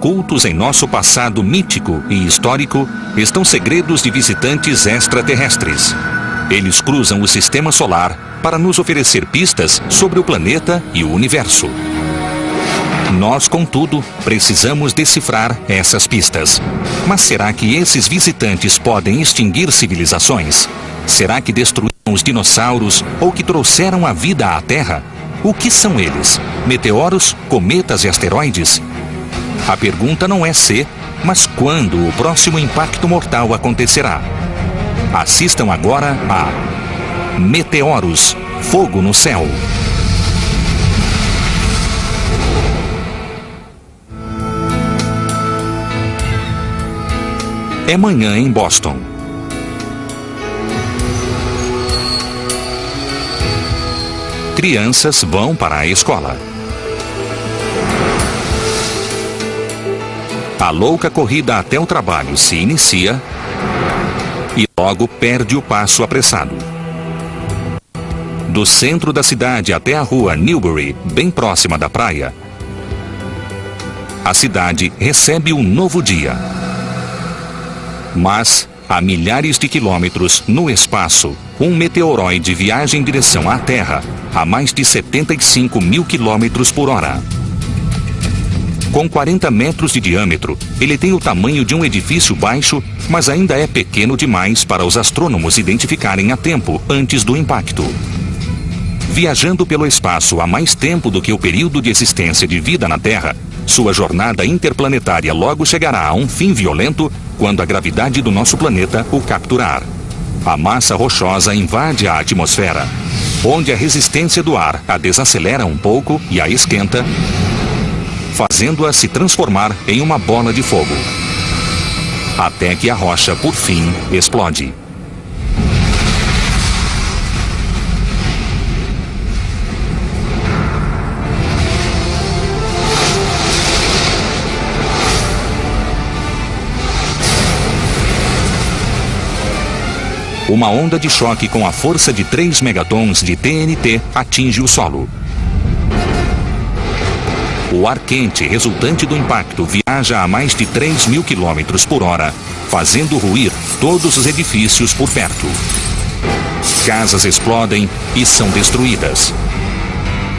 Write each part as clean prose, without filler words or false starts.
ocultos em nosso passado mítico e histórico estão segredos de visitantes extraterrestres. Eles cruzam o sistema solar para nos oferecer pistas sobre o planeta e o universo. Nós, contudo, precisamos decifrar essas pistas. Mas será que esses visitantes podem extinguir civilizações? Será que destruíram os dinossauros ou que trouxeram a vida à Terra? O que são eles? Meteoros, cometas e asteroides? A pergunta não é se, mas quando o próximo impacto mortal acontecerá. Assistam agora a Meteoros, Fogo no Céu. É manhã em Boston. Crianças vão para a escola. A louca corrida até o trabalho se inicia e logo perde o passo apressado. Do centro da cidade até a rua Newbury, bem próxima da praia, a cidade recebe um novo dia. Mas, a milhares de quilômetros no espaço, um meteoroide viaja em direção à Terra a mais de 75 mil quilômetros por hora. Com 40 metros de diâmetro, ele tem o tamanho de um edifício baixo, mas ainda é pequeno demais para os astrônomos identificarem a tempo antes do impacto. Viajando pelo espaço há mais tempo do que o período de existência de vida na Terra, sua jornada interplanetária logo chegará a um fim violento quando a gravidade do nosso planeta o capturar. A massa rochosa invade a atmosfera, onde a resistência do ar a desacelera um pouco e a esquenta, fazendo-a se transformar em uma bola de fogo, até que a rocha, por fim, explode. Uma onda de choque com a força de 3 megatons de TNT atinge o solo. O ar quente resultante do impacto viaja a mais de 3 mil quilômetros por hora, fazendo ruir todos os edifícios por perto. Casas explodem e são destruídas.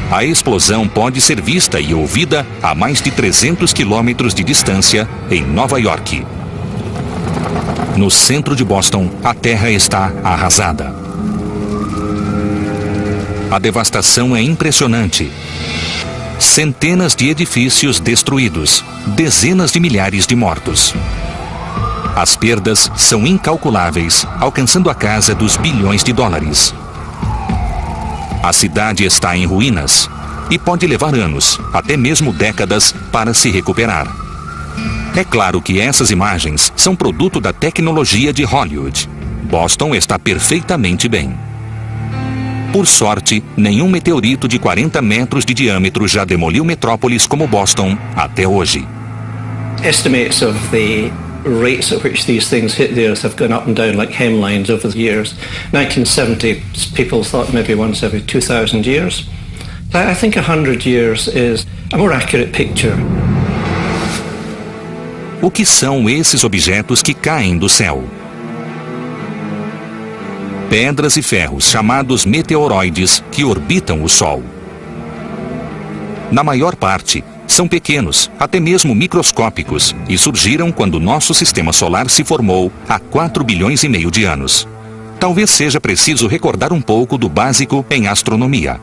A explosão pode ser vista e ouvida a mais de 300 quilômetros de distância em Nova York. No centro de Boston, a terra está arrasada. A devastação é impressionante. Centenas de edifícios destruídos, dezenas de milhares de mortos. As perdas são incalculáveis, alcançando a casa dos bilhões de dólares. A cidade está em ruínas e pode levar anos, até mesmo décadas, para se recuperar. É claro que essas imagens são produto da tecnologia de Hollywood. Boston está perfeitamente bem. Por sorte, nenhum meteorito de 40 metros de diâmetro já demoliu metrópoles como Boston até hoje. Estimates of the rates at which these things hit the earth have gone up and down like hemlines over the years. 1970, people thought maybe once every 2,000 years. I think 100 years is a more accurate picture. O que são esses objetos que caem do céu? Pedras e ferros chamados meteoroides que orbitam o Sol. Na maior parte, são pequenos, até mesmo microscópicos, e surgiram quando nosso sistema solar se formou há 4 bilhões e meio de anos. Talvez seja preciso recordar um pouco do básico em astronomia.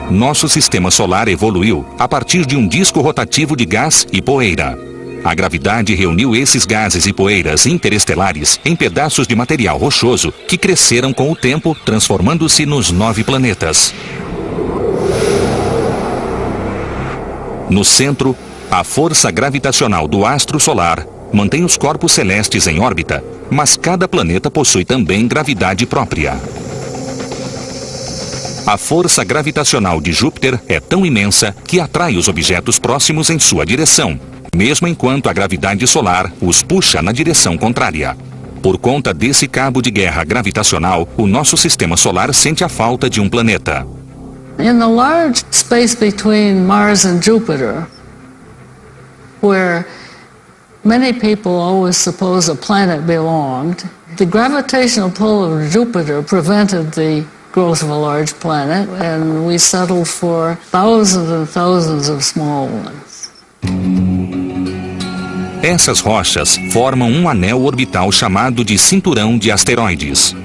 Nosso sistema solar evoluiu a partir de um disco rotativo de gás e poeira. A gravidade reuniu esses gases e poeiras interestelares em pedaços de material rochoso que cresceram com o tempo, transformando-se nos 9 planetas. No centro, a força gravitacional do astro solar mantém os corpos celestes em órbita, mas cada planeta possui também gravidade própria. A força gravitacional de Júpiter é tão imensa que atrai os objetos próximos em sua direção, mesmo enquanto a gravidade solar os puxa na direção contrária. Por conta desse cabo de guerra gravitacional, o nosso sistema solar sente a falta de um planeta. In the large space between Mars and Jupiter, where many people always suppose a planet belonged, the gravitational pull of Jupiter prevented the growth of a large planet, and we settled for thousands and thousands of small ones. Essas rochas formam um anel orbital chamado de cinturão de asteroides.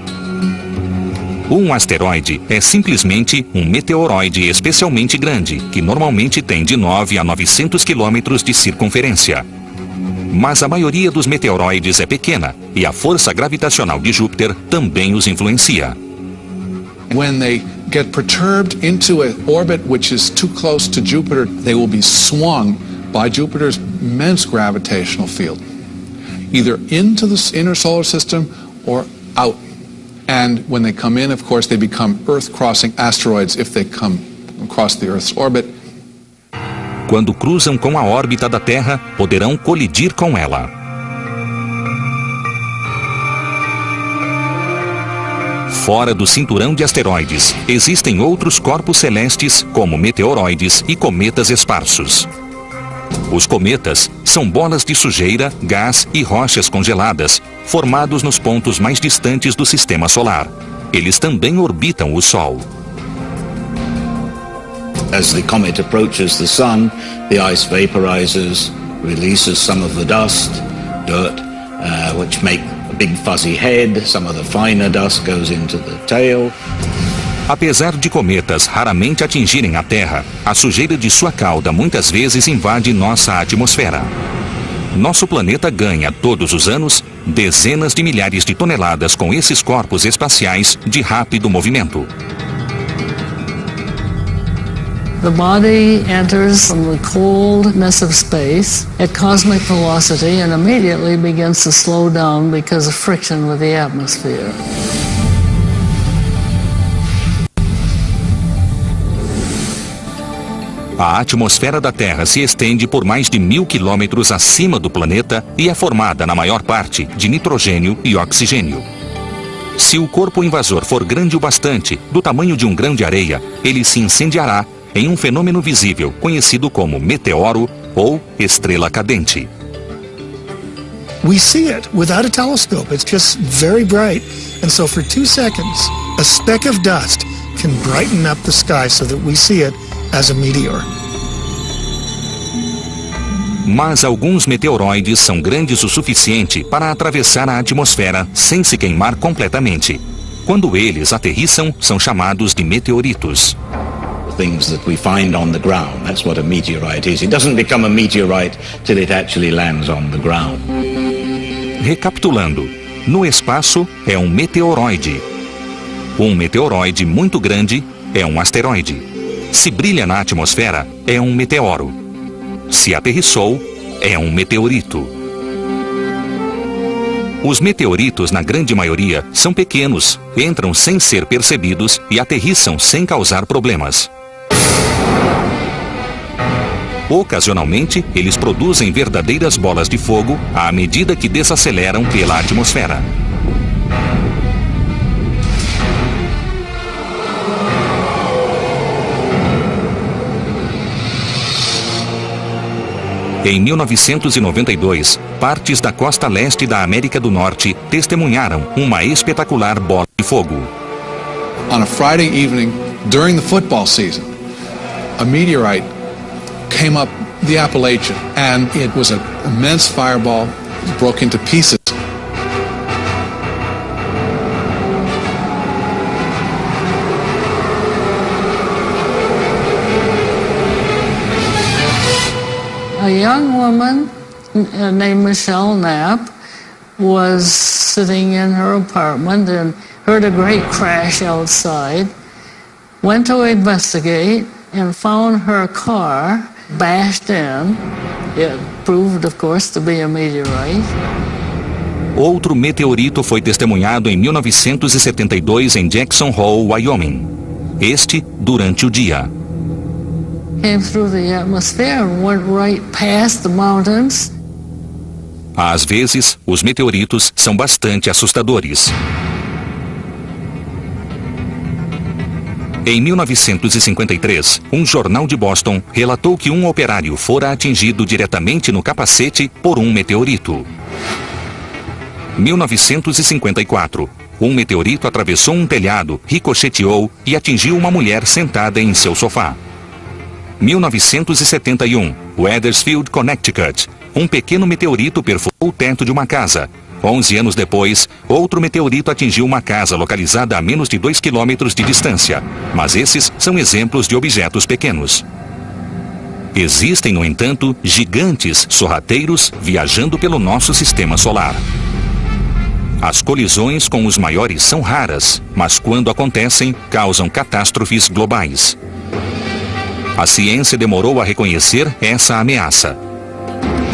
Um asteroide é simplesmente um meteoroide especialmente grande, que normalmente tem de 9 a 900 quilômetros de circunferência. Mas a maioria dos meteoroides é pequena, e a força gravitacional de Júpiter também os influencia. When they get perturbed into an orbit which is too close to Jupiter, they will be swung by Jupiter's immense gravitational field, either into the inner solar system or out. And when they come in, of course, they become Earth-crossing asteroids if they come across the Earth's orbit. Quando cruzam com a órbita da Terra, poderão colidir com ela. Fora do cinturão de asteroides, existem outros corpos celestes, como meteoroides e cometas esparsos. Os cometas são bolas de sujeira, gás e rochas congeladas, formados nos pontos mais distantes do sistema solar. Eles também orbitam o Sol. As the comet approaches the sun, the ice vaporizes, releases some of the dust, dirt, which make a big fuzzy head. Some of the finer dust goes into the tail. Apesar de cometas raramente atingirem a Terra, a sujeira de sua cauda muitas vezes invade nossa atmosfera. Nosso planeta ganha, todos os anos, dezenas de milhares de toneladas com esses corpos espaciais de rápido movimento. The body enters from the coldness of space at cosmic velocity and immediately begins to slow down because of friction with the atmosphere. A atmosfera da Terra se estende por mais de 1000 quilômetros acima do planeta e é formada, na maior parte, de nitrogênio e oxigênio. Se o corpo invasor for grande o bastante, do tamanho de um grão de areia, ele se incendiará em um fenômeno visível conhecido como meteoro ou estrela cadente. We see it without a telescope. It's just very bright. And so for 2 seconds, a speck of dust can brighten up the sky so that we see it as a meteor. Mas alguns meteoroides são grandes o suficiente para atravessar a atmosfera sem se queimar completamente. Quando eles aterrissam, são chamados de meteoritos. Things that we find on the ground, that's what a meteorite is. It doesn't become a meteorite till it actually lands on the ground. Recapitulando, no espaço é um meteoroide. Um meteoroide muito grande é um asteroide. Se brilha na atmosfera, é um meteoro. Se aterrissou, é um meteorito. Os meteoritos, na grande maioria, são pequenos, entram sem ser percebidos e aterrissam sem causar problemas. Ocasionalmente, eles produzem verdadeiras bolas de fogo à medida que desaceleram pela atmosfera. Em 1992, partes da costa leste da América do Norte testemunharam uma espetacular bola de fogo. On a Friday evening during the football season, a meteorite came up the Appalachian and it was an immense fireball, it broke into pieces. A young woman named Michelle Knapp was sitting in her apartment and heard a great crash outside, went to investigate and found her car bashed in. It proved, of course, to be a meteorite. Outro meteorito foi testemunhado em 1972 em Jackson Hole, Wyoming. Este durante o dia. Came through the atmosphere and went right past the mountains. Às vezes, os meteoritos são bastante assustadores. Em 1953, um jornal de Boston relatou que um operário fora atingido diretamente no capacete por um meteorito. 1954, um meteorito atravessou um telhado, ricocheteou e atingiu uma mulher sentada em seu sofá. 1971, Wethersfield, Connecticut, um pequeno meteorito perfurou o teto de uma casa. 11 anos depois, outro meteorito atingiu uma casa localizada a menos de 2 quilômetros de distância. Mas esses são exemplos de objetos pequenos. Existem, no entanto, gigantes sorrateiros viajando pelo nosso sistema solar. As colisões com os maiores são raras, mas quando acontecem, causam catástrofes globais. A ciência demorou a reconhecer essa ameaça.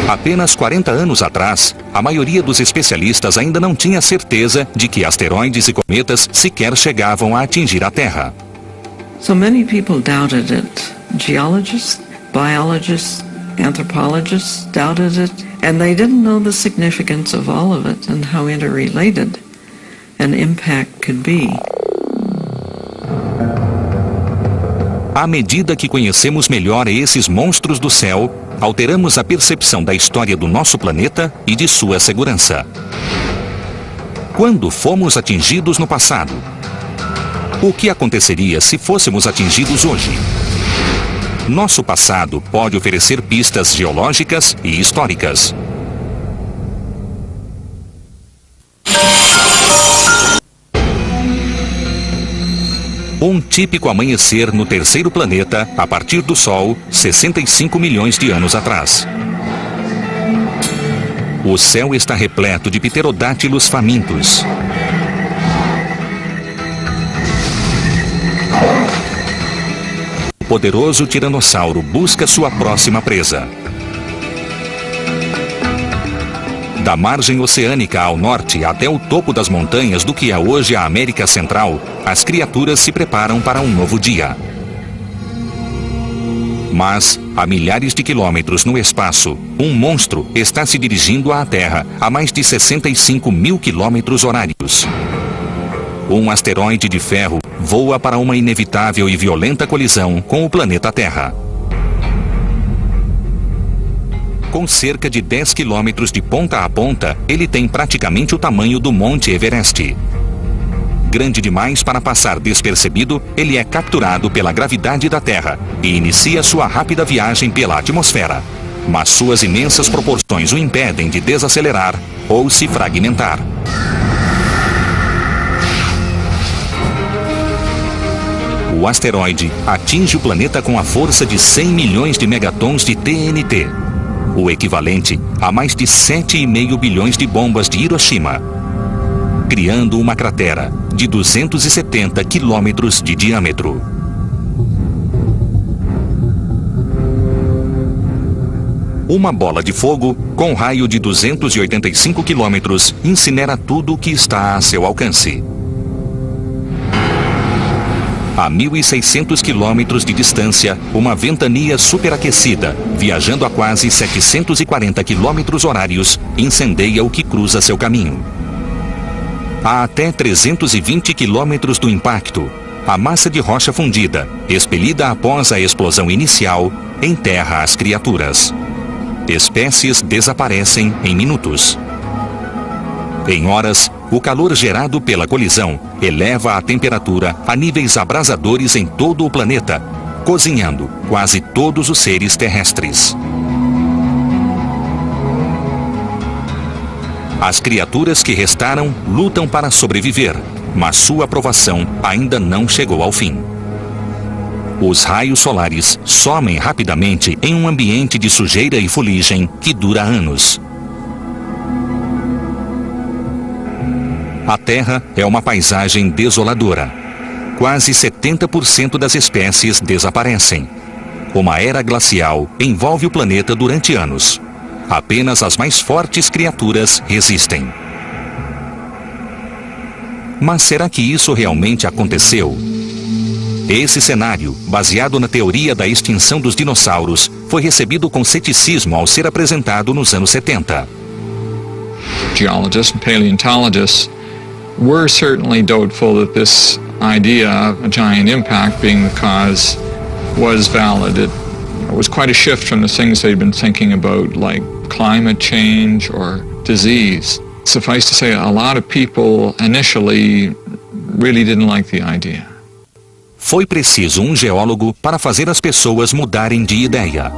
Apenas 40 anos atrás, a maioria dos especialistas ainda não tinha certeza de que asteroides e cometas sequer chegavam a atingir a Terra. So many people doubted it. Geologists, biologists, anthropologists doubted it, and they didn't know the significance of all of it and how interrelated an impact could be. À medida que conhecemos melhor esses monstros do céu, alteramos a percepção da história do nosso planeta e de sua segurança. Quando fomos atingidos no passado? O que aconteceria se fôssemos atingidos hoje? Nosso passado pode oferecer pistas geológicas e históricas. Um típico amanhecer no terceiro planeta, a partir do Sol, 65 milhões de anos atrás. O céu está repleto de pterodátilos famintos. O poderoso tiranossauro busca sua próxima presa. Da margem oceânica ao norte até o topo das montanhas do que é hoje a América Central, as criaturas se preparam para um novo dia. Mas, a milhares de quilômetros no espaço, um monstro está se dirigindo à Terra a mais de 65 mil quilômetros horários. Um asteroide de ferro voa para uma inevitável e violenta colisão com o planeta Terra. Com cerca de 10 quilômetros de ponta a ponta, ele tem praticamente o tamanho do Monte Everest. Grande demais para passar despercebido, ele é capturado pela gravidade da Terra e inicia sua rápida viagem pela atmosfera. Mas suas imensas proporções o impedem de desacelerar ou se fragmentar. O asteroide atinge o planeta com a força de 100 milhões de megatons de TNT, o equivalente a mais de 7,5 bilhões de bombas de Hiroshima, criando uma cratera de 270 quilômetros de diâmetro. Uma bola de fogo, com raio de 285 quilômetros, incinera tudo o que está a seu alcance. A 1.600 quilômetros de distância, uma ventania superaquecida, viajando a quase 740 quilômetros horários, incendeia o que cruza seu caminho. A até 320 quilômetros do impacto, a massa de rocha fundida, expelida após a explosão inicial, enterra as criaturas. Espécies desaparecem em minutos. Em horas, o calor gerado pela colisão eleva a temperatura a níveis abrasadores em todo o planeta, cozinhando quase todos os seres terrestres. As criaturas que restaram lutam para sobreviver, mas sua provação ainda não chegou ao fim. Os raios solares somem rapidamente em um ambiente de sujeira e fuligem que dura anos. A Terra é uma paisagem desoladora. Quase 70% das espécies desaparecem. Uma era glacial envolve o planeta durante anos. Apenas as mais fortes criaturas resistem. Mas será que isso realmente aconteceu? Esse cenário, baseado na teoria da extinção dos dinossauros, foi recebido com ceticismo ao ser apresentado nos anos 70. Geologists and paleontologists were certainly doubtful that this idea of a giant impact being the cause was valid. It was quite a shift from the things they'd been thinking about, like climate change or disease. Suffice to say, a lot of people initially really didn't like the idea. Foi preciso um geólogo para fazer as pessoas mudarem de ideia.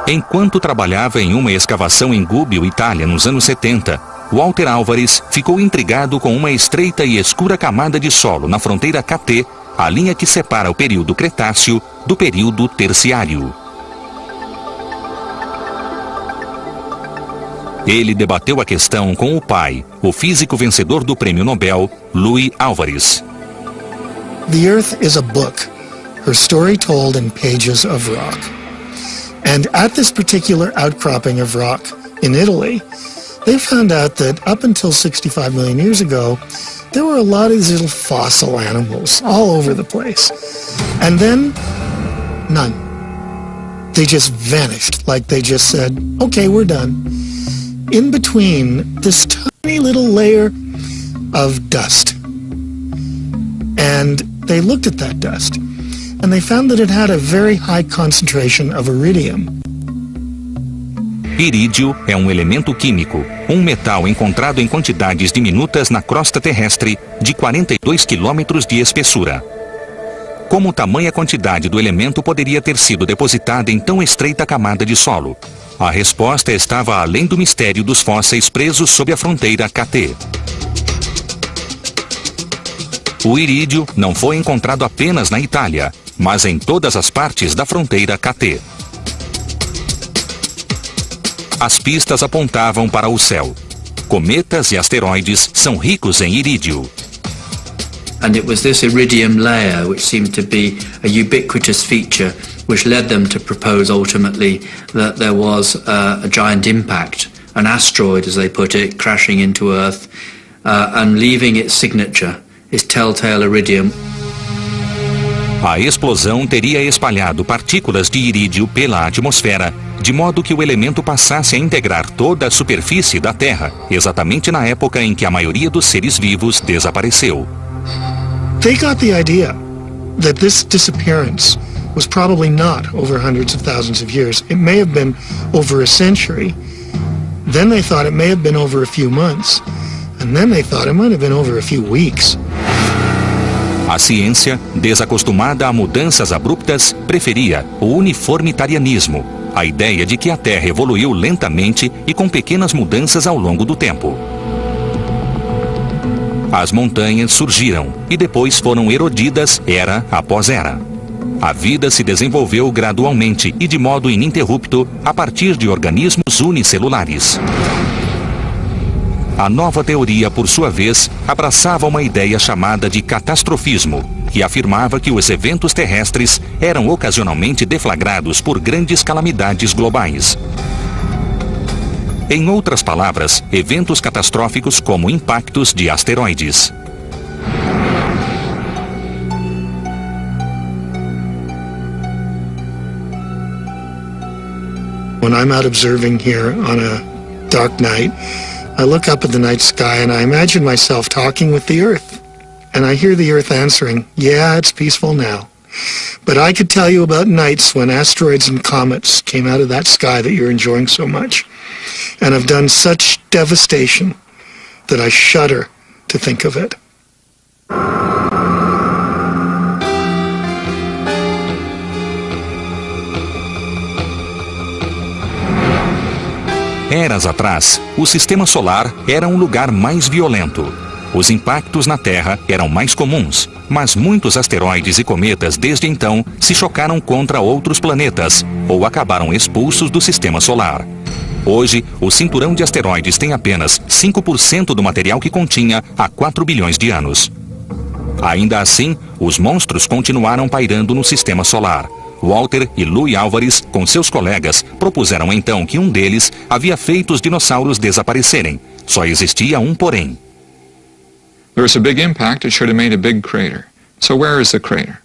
Enquanto trabalhava em uma escavação em Gubbio, Itália, nos anos 70, Walter Álvares ficou intrigado com uma estreita e escura camada de solo na fronteira KT, a linha que separa o período Cretáceo do período Terciário. Ele debateu a questão com o pai, o físico vencedor do Prêmio Nobel, Louis Álvares. The Earth is a book, her story told in pages of rock. And at this particular outcropping of rock in Italy, they found out that up until 65 million years ago, there were a lot of these little fossil animals all over the place. And then, none. They just vanished, like they just said, okay, we're done. In between, this tiny little layer of dust. And they looked at that dust, and they found that it had a very high concentration of iridium. Irídio é um elemento químico, um metal encontrado em quantidades diminutas na crosta terrestre de 42 quilômetros de espessura. Como tamanha quantidade do elemento poderia ter sido depositada em tão estreita camada de solo? A resposta estava além do mistério dos fósseis presos sob a fronteira KT. O irídio não foi encontrado apenas na Itália, mas em todas as partes da fronteira KT. As pistas apontavam para o céu. Cometas e asteroides são ricos em irídio. And it was this iridium layer which seemed to be a ubiquitous feature which led them to propose ultimately that there was a giant impact, an asteroid as they put it, crashing into Earth and leaving its signature, its telltale iridium. A explosão teria espalhado partículas de irídio pela atmosfera, de modo que o elemento passasse a integrar toda a superfície da Terra, exatamente na época em que a maioria dos seres vivos desapareceu. They got the idea that this disappearance was probably not over hundreds of thousands of years. It may have been over a century. Then they thought it may have been over a few months. And then they thought it might have been over a few weeks. A ciência, desacostumada a mudanças abruptas, preferia o uniformitarianismo, a ideia de que a Terra evoluiu lentamente e com pequenas mudanças ao longo do tempo. As montanhas surgiram e depois foram erodidas era após era. A vida se desenvolveu gradualmente e de modo ininterrupto a partir de organismos unicelulares. A nova teoria, por sua vez, abraçava uma ideia chamada de catastrofismo, que afirmava que os eventos terrestres eram ocasionalmente deflagrados por grandes calamidades globais. Em outras palavras, eventos catastróficos como impactos de asteroides. When I'm out observing here on a dark night, I look up at the night sky and I imagine myself talking with the Earth. And I hear the Earth answering, yeah, it's peaceful now. But I could tell you about nights when asteroids and comets came out of that sky that you're enjoying so much. And have done such devastation that I shudder to think of it. Eras atrás, o sistema solar era um lugar mais violento. Os impactos na Terra eram mais comuns, mas muitos asteroides e cometas desde então se chocaram contra outros planetas ou acabaram expulsos do sistema solar. Hoje, o cinturão de asteroides tem apenas 5% do material que continha há 4 bilhões de anos. Ainda assim, os monstros continuaram pairando no sistema solar. Walter e Louis Álvares, com seus colegas, propuseram então que um deles havia feito os dinossauros desaparecerem. Só existia um porém. There was a big impact, it should have made a big crater. So where is the crater?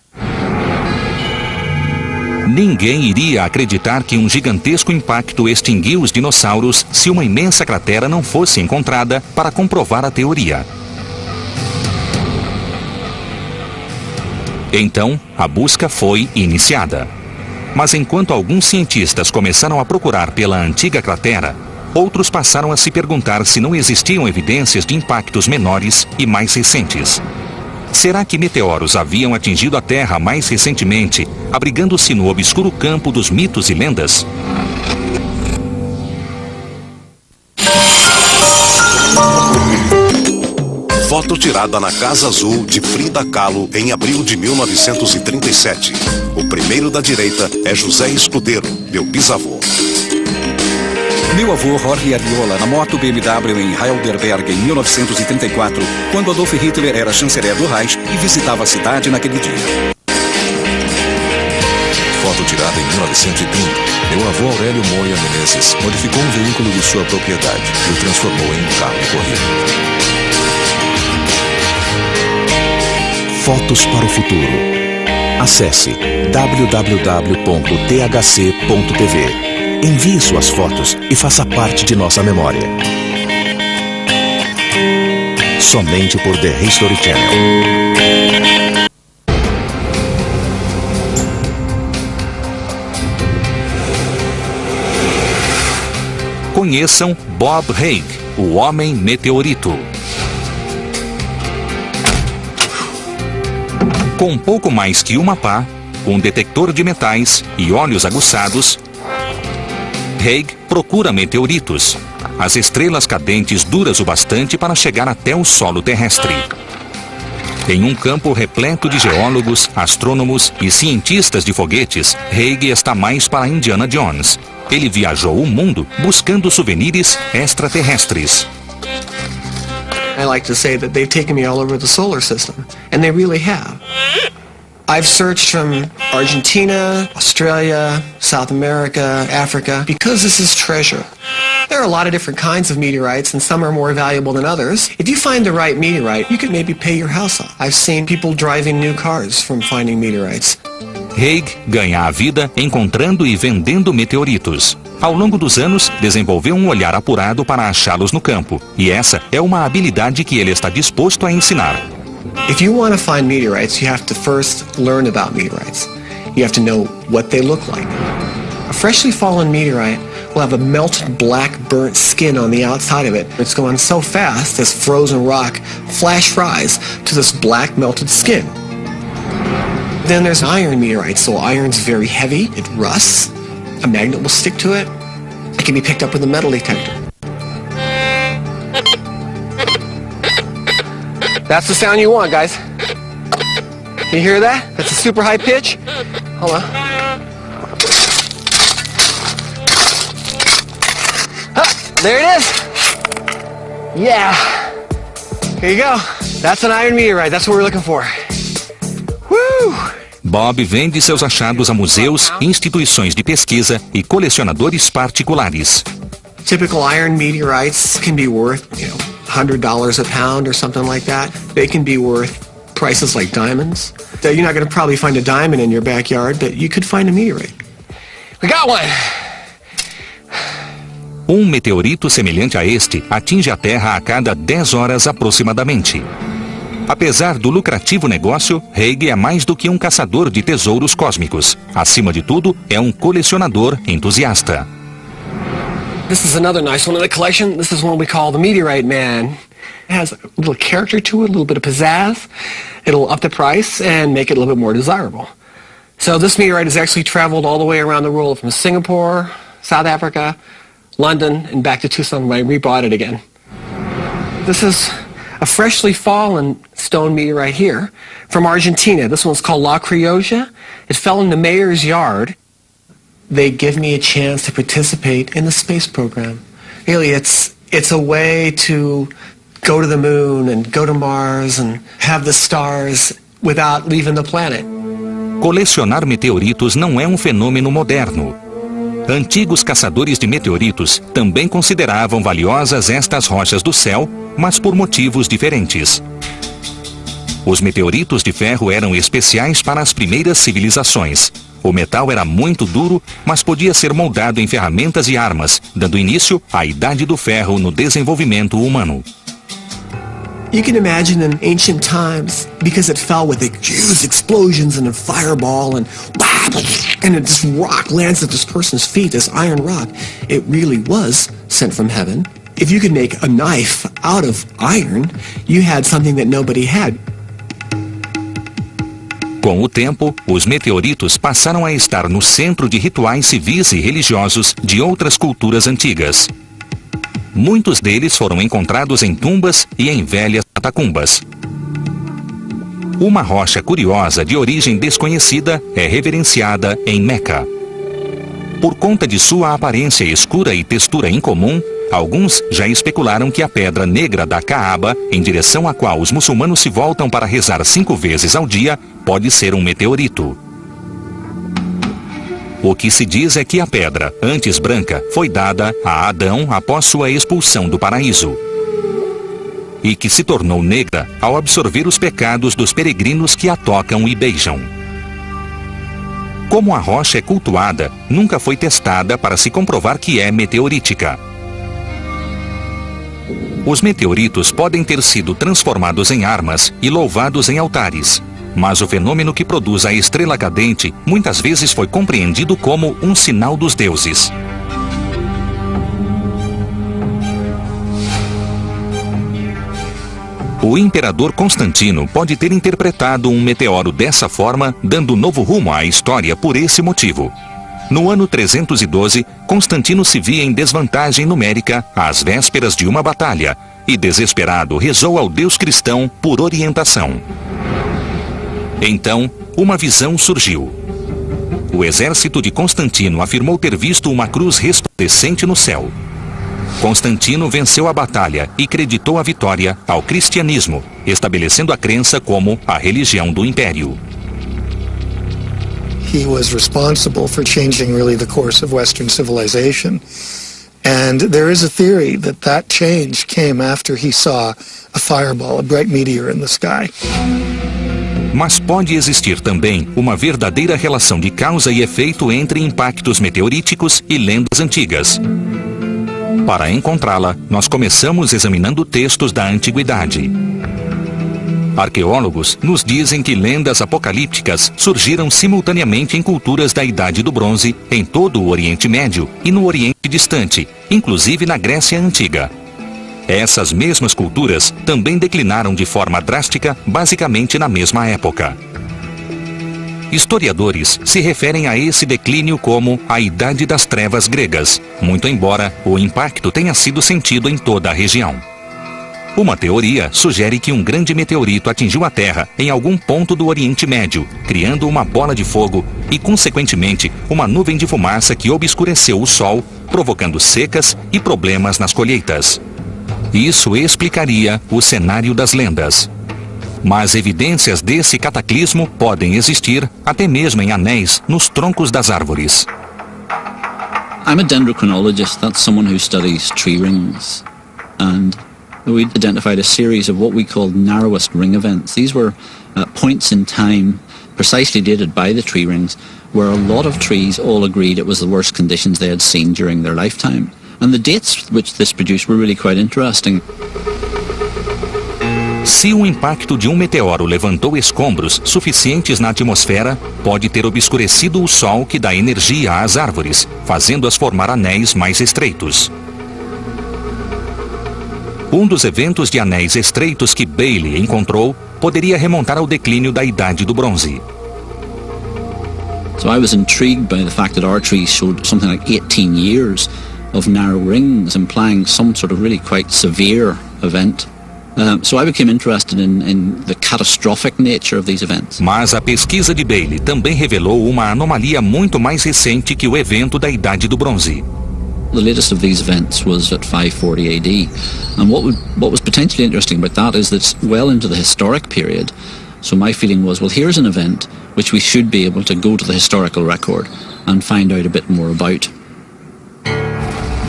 Ninguém iria acreditar que um gigantesco impacto extinguiu os dinossauros se uma imensa cratera não fosse encontrada para comprovar a teoria. Então, a busca foi iniciada. Mas enquanto alguns cientistas começaram a procurar pela antiga cratera, outros passaram a se perguntar se não existiam evidências de impactos menores e mais recentes. Será que meteoros haviam atingido a Terra mais recentemente, abrigando-se no obscuro campo dos mitos e lendas? Foto tirada na Casa Azul de Frida Kahlo em abril de 1937. O primeiro da direita é José Escudeiro, meu bisavô. Meu avô Jorge Ariola na moto BMW em Heidelberg em 1934, quando Adolf Hitler era chanceler do Reich e visitava a cidade naquele dia. Foto tirada em 1930. Meu avô Aurélio Moya Menezes modificou um veículo de sua propriedade e o transformou em um carro de corrida. Fotos para o futuro. Acesse www.thc.tv. Envie suas fotos e faça parte de nossa memória. Somente por The History Channel. Conheçam Bob Haig, o Homem Meteorito. Com pouco mais que uma pá, um detector de metais e olhos aguçados, Haig procura meteoritos, as estrelas cadentes duras o bastante para chegar até o solo terrestre. Em um campo repleto de geólogos, astrônomos e cientistas de foguetes, Haig está mais para Indiana Jones. Ele viajou o mundo buscando souvenirs extraterrestres. I like to say that they've taken me all over the solar system, and they really have. I've searched from Argentina, Australia, South America, Africa, because this is treasure. There are a lot of different kinds of meteorites, and some are more valuable than others. If you find the right meteorite, you can maybe pay your house off. I've seen people driving new cars from finding meteorites. Haig ganha a vida encontrando e vendendo meteoritos. Ao longo dos anos, desenvolveu um olhar apurado para achá-los no campo, e essa é uma habilidade que ele está disposto a ensinar. If you want to find meteorites, you have to first learn about meteorites. You have to know what they look like. A freshly fallen meteorite will have a melted black burnt skin on the outside of it. It's going so fast, this frozen rock flash fries to this black melted skin. Then there's iron meteorites, so iron's very heavy, it rusts, a magnet will stick to it, it can be picked up with a metal detector. That's the sound you want, guys. You hear that? That's a super high pitch. Hold on. Ah, there it is. Yeah. Here you go. That's an iron meteorite. That's what we're looking for. Woo! Bob vende seus achados a museus, instituições de pesquisa e colecionadores particulares. Typical iron meteorites can be worth, $100 a pound or something like that. They can be worth prices like diamonds. So you're not going to probably find a diamond in your backyard, but you could find a meteorite. We got one! Um meteorito semelhante a este atinge a Terra a cada 10 horas aproximadamente. Apesar do lucrativo negócio, Haig é mais do que um caçador de tesouros cósmicos. Acima de tudo, é um colecionador entusiasta. This is another nice one in the collection. This is one we call the Meteorite Man. It has a little character to it, a little bit of pizzazz. It'll up the price and make it a little bit more desirable. So this meteorite has actually traveled all the way around the world from Singapore, South Africa, London, and back to Tucson when I rebought it again. This is a freshly fallen stone meteorite here from Argentina. This one's called La Criolla. It fell in the mayor's yard. They give me a chance to participate in the space program. Really, it's a way to go to the moon and go to Mars and have the stars without leaving the planet. Colecionar meteoritos não é um fenômeno moderno. Antigos caçadores de meteoritos também consideravam valiosas estas rochas do céu, mas por motivos diferentes. Os meteoritos de ferro eram especiais para as primeiras civilizações. O metal era muito duro, mas podia ser moldado em ferramentas e armas, dando início à Idade do Ferro no desenvolvimento humano. You can imagine in ancient times, because it fell with huge explosions and a fireball and this rock lands at this person's feet, this iron rock. It really was sent from heaven. If you could make a knife out of iron, you had something that nobody had. Com o tempo, os meteoritos passaram a estar no centro de rituais civis e religiosos de outras culturas antigas. Muitos deles foram encontrados em tumbas e em velhas catacumbas. Uma rocha curiosa de origem desconhecida é reverenciada em Meca. Por conta de sua aparência escura e textura incomum, alguns já especularam que a pedra negra da Kaaba, em direção à qual os muçulmanos se voltam para rezar 5 vezes ao dia, pode ser um meteorito. O que se diz é que a pedra, antes branca, foi dada a Adão após sua expulsão do paraíso. E que se tornou negra ao absorver os pecados dos peregrinos que a tocam e beijam. Como a rocha é cultuada, nunca foi testada para se comprovar que é meteorítica. Os meteoritos podem ter sido transformados em armas e louvados em altares, mas o fenômeno que produz a estrela cadente muitas vezes foi compreendido como um sinal dos deuses. O imperador Constantino pode ter interpretado um meteoro dessa forma, dando novo rumo à história por esse motivo. No ano 312, Constantino se via em desvantagem numérica às vésperas de uma batalha e, desesperado, rezou ao Deus cristão por orientação. Então, uma visão surgiu. O exército de Constantino afirmou ter visto uma cruz resplandecente no céu. Constantino venceu a batalha e creditou a vitória ao cristianismo, estabelecendo a crença como a religião do império. He was responsible for changing really the course of Western civilization. And there is a theory that that change came after he saw a fireball, a bright meteor in the sky. Mas pode existir também uma verdadeira relação de causa e efeito entre impactos meteoríticos e lendas antigas. Para encontrá-la, nós começamos examinando textos da antiguidade. Arqueólogos nos dizem que lendas apocalípticas surgiram simultaneamente em culturas da Idade do Bronze, em todo o Oriente Médio e no Oriente Distante, inclusive na Grécia Antiga. Essas mesmas culturas também declinaram de forma drástica, basicamente na mesma época. Historiadores se referem a esse declínio como a Idade das Trevas gregas, muito embora o impacto tenha sido sentido em toda a região. Uma teoria sugere que um grande meteorito atingiu a Terra em algum ponto do Oriente Médio, criando uma bola de fogo e, consequentemente, uma nuvem de fumaça que obscureceu o Sol, provocando secas e problemas nas colheitas. Isso explicaria o cenário das lendas. Mas evidências desse cataclismo podem existir até mesmo em anéis nos troncos das árvores. I'm a dendrochronologist. That's someone who studies tree rings. And we identified a series of what we called narrowest ring events. These were points in time precisely dated by the tree rings where a lot of trees all agreed it was the worst conditions they had seen during their lifetime. And the dates which this produced were really quite interesting. Se o impacto de um meteoro levantou escombros suficientes na atmosfera, pode ter obscurecido o Sol que dá energia às árvores, fazendo-as formar anéis mais estreitos. Um dos eventos de anéis estreitos que Bailey encontrou poderia remontar ao declínio da Idade do Bronze. So I was intrigued by the fact that our trees showed something like 18 years of narrow rings, implying some sort of really quite severe event. So I became interested in the catastrophic nature of these events. Mas a pesquisa de Bailey também revelou uma anomalia muito mais recente que o evento da Idade do Bronze. The latest of these events was at 540 AD, and what was potentially interesting about that is that it's well into the historic period. So my feeling was, well, here's an event which we should be able to go to the historical record and find out a bit more about.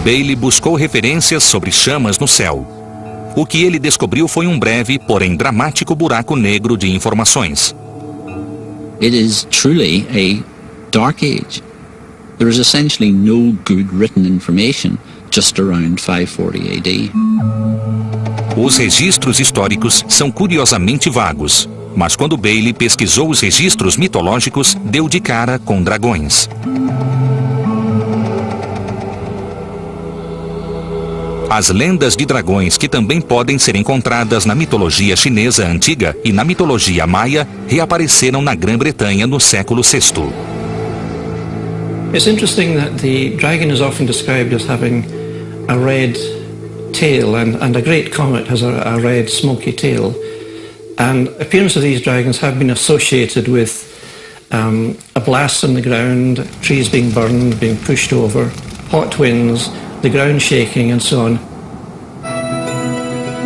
Bailey buscou referências sobre chamas no céu. O que ele descobriu foi um breve, porém dramático buraco negro de informações. It is truly a dark age. There is essentially no good written information just around 540 AD. Os registros históricos são curiosamente vagos, mas quando Bailey pesquisou os registros mitológicos, deu de cara com dragões. As lendas de dragões, que também podem ser encontradas na mitologia chinesa antiga e na mitologia maia, reapareceram na Grã-Bretanha no século VI. It's interesting that the dragon is often described as having a red tail, and a great comet has a red smoky tail. And appearance of these dragons have been associated with a blast on the ground, trees being burned, being pushed over, hot winds, the ground shaking and so on.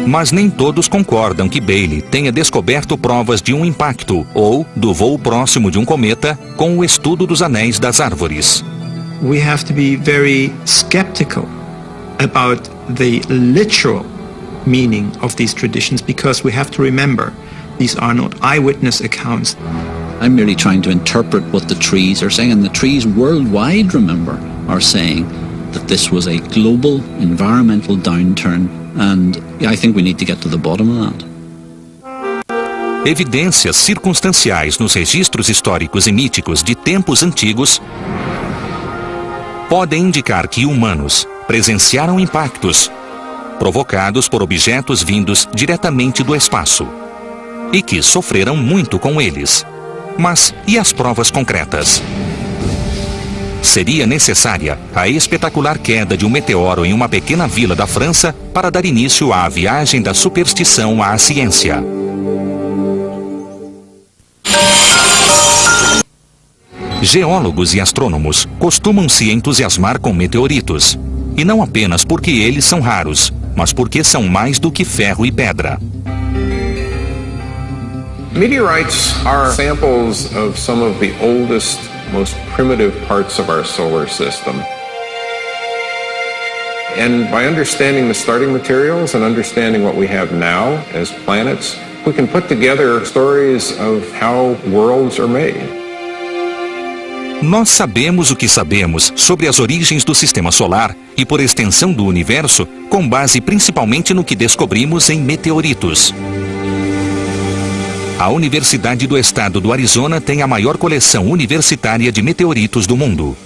Mas nem todos concordam que Bailey tenha descoberto provas de um impacto ou do voo próximo de um cometa com o estudo dos anéis das árvores. We have to be very skeptical about the literal meaning of these traditions, because we have to remember these are not eyewitness accounts. I'm merely trying to interpret what the trees are saying, and the trees worldwide, remember, are saying that this was a global environmental downturn, and I think we need to get to the bottom of that. Evidências circunstanciais nos registros históricos e míticos de tempos antigos podem indicar que humanos presenciaram impactos provocados por objetos vindos diretamente do espaço e que sofreram muito com eles. Mas e as provas concretas? Seria necessária a espetacular queda de um meteoro em uma pequena vila da França para dar início à viagem da superstição à ciência. Geólogos e astrônomos costumam se entusiasmar com meteoritos, e não apenas porque eles são raros, mas porque são mais do que ferro e pedra. Meteorites are samples of some of the oldest, most primitive parts of our solar system. And by understanding the starting materials and understanding what we have now as planets, we can put together stories of how worlds are made. Nós sabemos o que sabemos sobre as origens do Sistema Solar e, por extensão, do Universo, com base principalmente no que descobrimos em meteoritos. A Universidade do Estado do Arizona tem a maior coleção universitária de meteoritos do mundo.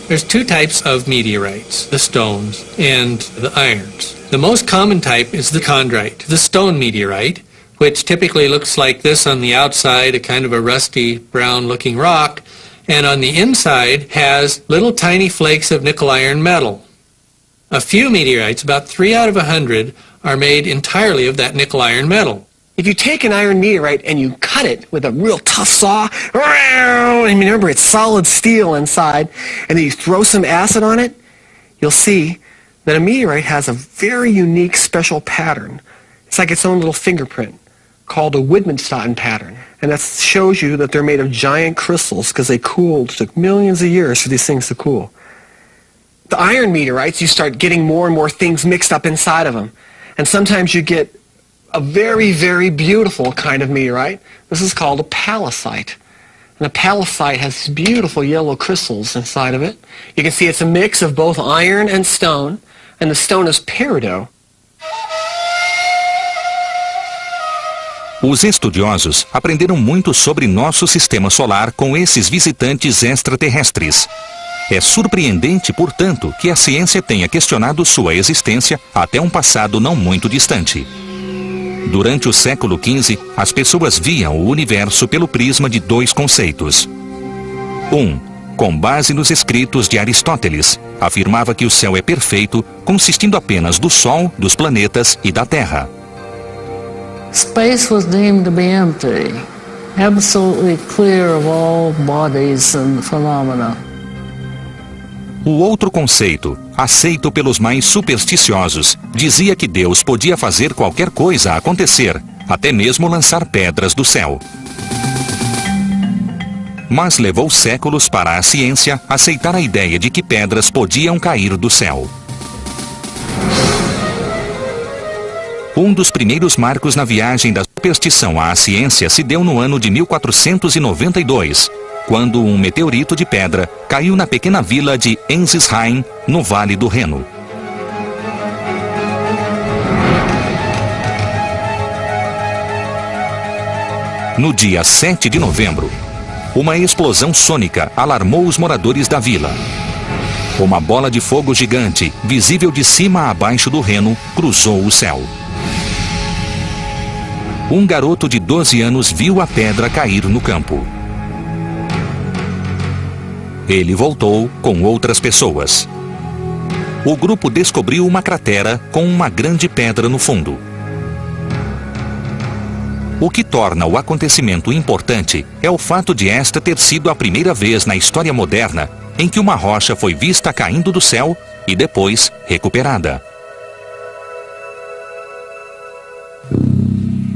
There's two types of meteorites, the stones and the irons. The most common type is the chondrite, the stone meteorite, which typically looks like this on the outside, a kind of a rusty brown looking rock, and on the inside has little tiny flakes of nickel iron metal. A few meteorites, about 3 out of 100, are made entirely of that nickel iron metal. If you take an iron meteorite and you cut it with a real tough saw, and remember it's solid steel inside, and then you throw some acid on it, you'll see that a meteorite has a very unique special pattern. It's like its own little fingerprint called a Widmanstatten pattern. And that shows you that they're made of giant crystals because they cooled. It took millions of years for these things to cool. The iron meteorites, you start getting more and more things mixed up inside of them. And sometimes you get a very, very beautiful kind of meteorite. This is called a palisite. And a palisite has beautiful yellow crystals inside of it. You can see it's a mix of both iron and stone, and the stone is peridot. Os estudiosos aprenderam muito sobre nosso sistema solar com esses visitantes extraterrestres. É surpreendente, portanto, que a ciência tenha questionado sua existência até um passado não muito distante. Durante o século XV, as pessoas viam o universo pelo prisma de dois conceitos. Com base nos escritos de Aristóteles, afirmava que o céu é perfeito, consistindo apenas do Sol, dos planetas e da Terra. Space was deemed to be empty, absolutely clear of all bodies and phenomena. O outro conceito, aceito pelos mais supersticiosos, dizia que Deus podia fazer qualquer coisa acontecer, até mesmo lançar pedras do céu. Mas levou séculos para a ciência aceitar a ideia de que pedras podiam cair do céu. Um dos primeiros marcos na viagem da superstição à ciência se deu no ano de 1492, quando um meteorito de pedra caiu na pequena vila de Ensisheim, no Vale do Reno. No dia 7 de novembro, uma explosão sônica alarmou os moradores da vila. Uma bola de fogo gigante, visível de cima a baixo do Reno, cruzou o céu. Um garoto de 12 anos viu a pedra cair no campo. Ele voltou com outras pessoas. O grupo descobriu uma cratera com uma grande pedra no fundo. O que torna o acontecimento importante é o fato de esta ter sido a primeira vez na história moderna em que uma rocha foi vista caindo do céu e depois recuperada.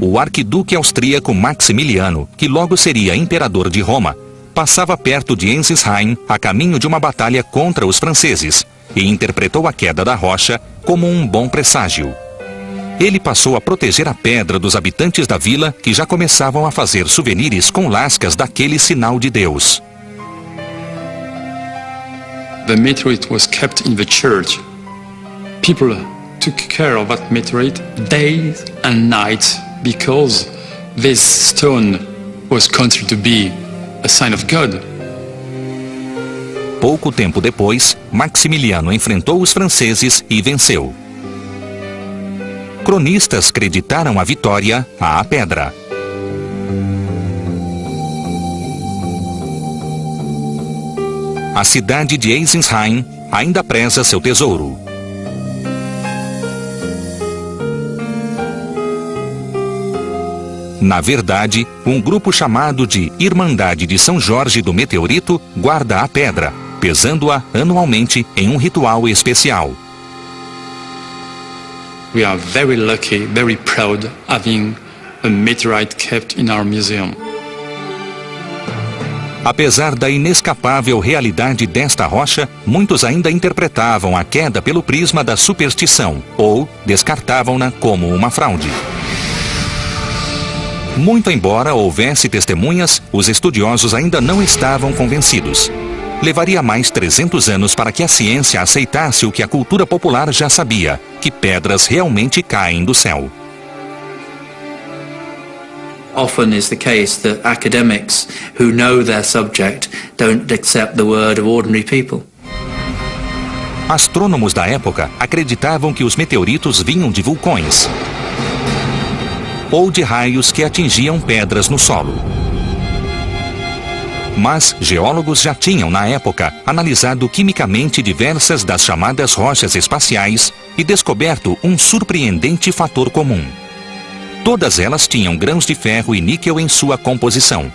O arquiduque austríaco Maximiliano, que logo seria imperador de Roma, passava perto de Ensisheim a caminho de uma batalha contra os franceses e interpretou a queda da rocha como um bom presságio. Ele passou a proteger a pedra dos habitantes da vila que já começavam a fazer souvenirs com lascas daquele sinal de Deus. The meteorite was kept in the church. People took care of that meteorite days and nights because this stone was considered to be a sign of God. Pouco tempo depois, Maximiliano enfrentou os franceses e venceu. Cronistas creditaram a vitória à pedra. A cidade de Ensisheim ainda preza seu tesouro. Na verdade, um grupo chamado de Irmandade de São Jorge do Meteorito guarda a pedra, pesando-a anualmente em um ritual especial. We are very lucky, very proud having a meteorite kept in our museum. Apesar da inescapável realidade desta rocha, muitos ainda interpretavam a queda pelo prisma da superstição ou descartavam-na como uma fraude. Muito embora houvesse testemunhas, os estudiosos ainda não estavam convencidos. Levaria mais 300 anos para que a ciência aceitasse o que a cultura popular já sabia, que pedras realmente caem do céu. Often is the case that academics who know their subject don't accept the word of ordinary people. Astrônomos da época acreditavam que os meteoritos vinham de vulcões ou de raios que atingiam pedras no solo. Mas geólogos já tinham, na época, analisado quimicamente diversas das chamadas rochas espaciais e descoberto um surpreendente fator comum. Todas elas tinham grãos de ferro e níquel em sua composição.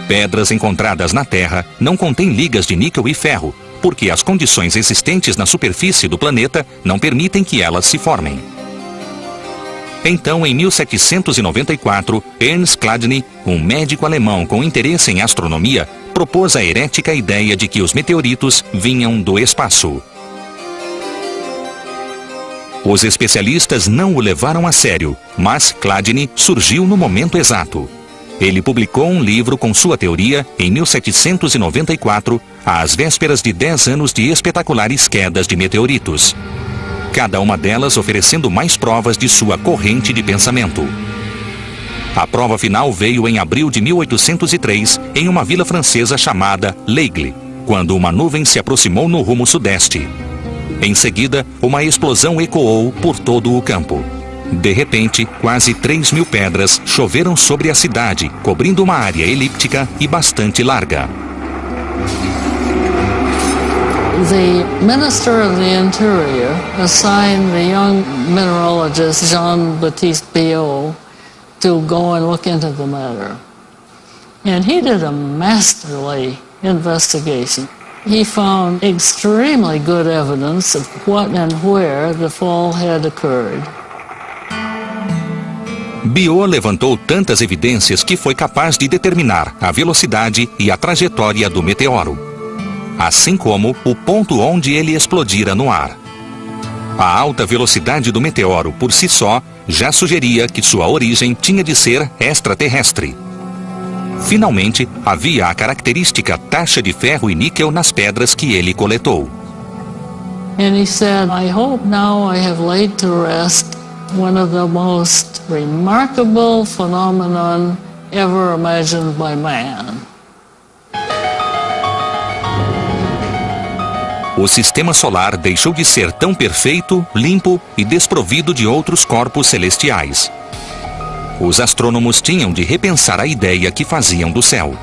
Pedras encontradas na Terra não contêm ligas de níquel e ferro, porque as condições existentes na superfície do planeta não permitem que elas se formem. Então, em 1794, Ernst Chladni, um médico alemão com interesse em astronomia, propôs a herética ideia de que os meteoritos vinham do espaço. Os especialistas não o levaram a sério, mas Chladni surgiu no momento exato. Ele publicou um livro com sua teoria em 1794, às vésperas de 10 anos de espetaculares quedas de meteoritos. Cada uma delas oferecendo mais provas de sua corrente de pensamento. A prova final veio em abril de 1803, em uma vila francesa chamada L'Aigle, quando uma nuvem se aproximou no rumo sudeste. Em seguida, uma explosão ecoou por todo o campo. De repente, quase 3.000 pedras choveram sobre a cidade, cobrindo uma área elíptica e bastante larga. The Minister of the Interior assigned the young mineralogist Jean-Baptiste Biot to go and look into the matter. And he did a masterly investigation. He found extremely good evidence of what and where the fall had occurred. Biot levantou tantas evidências que foi capaz de determinar a velocidade e a trajetória do meteoro, assim como o ponto onde ele explodira no ar. A alta velocidade do meteoro por si só já sugeria que sua origem tinha de ser extraterrestre. Finalmente, havia a característica taxa de ferro e níquel nas pedras que ele coletou. And he said, I hope now I have laid to rest one of the most remarkable phenomenon ever imagined by man. O sistema solar deixou de ser tão perfeito, limpo e desprovido de outros corpos celestiais. Os astrônomos tinham de repensar a ideia que faziam do céu.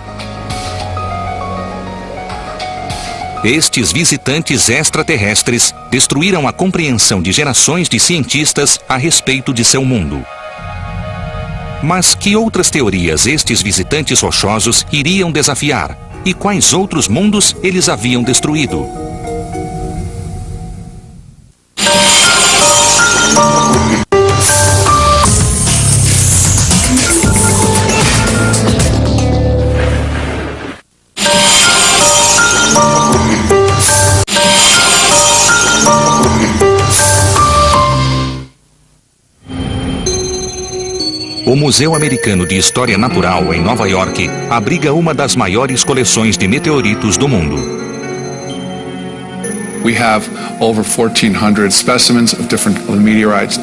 Estes visitantes extraterrestres destruíram a compreensão de gerações de cientistas a respeito de seu mundo. Mas que outras teorias estes visitantes rochosos iriam desafiar? E quais outros mundos eles haviam destruído? O Museu Americano de História Natural, em Nova York, abriga uma das maiores coleções de meteoritos do mundo. We have over 1,400 specimens of different meteorites,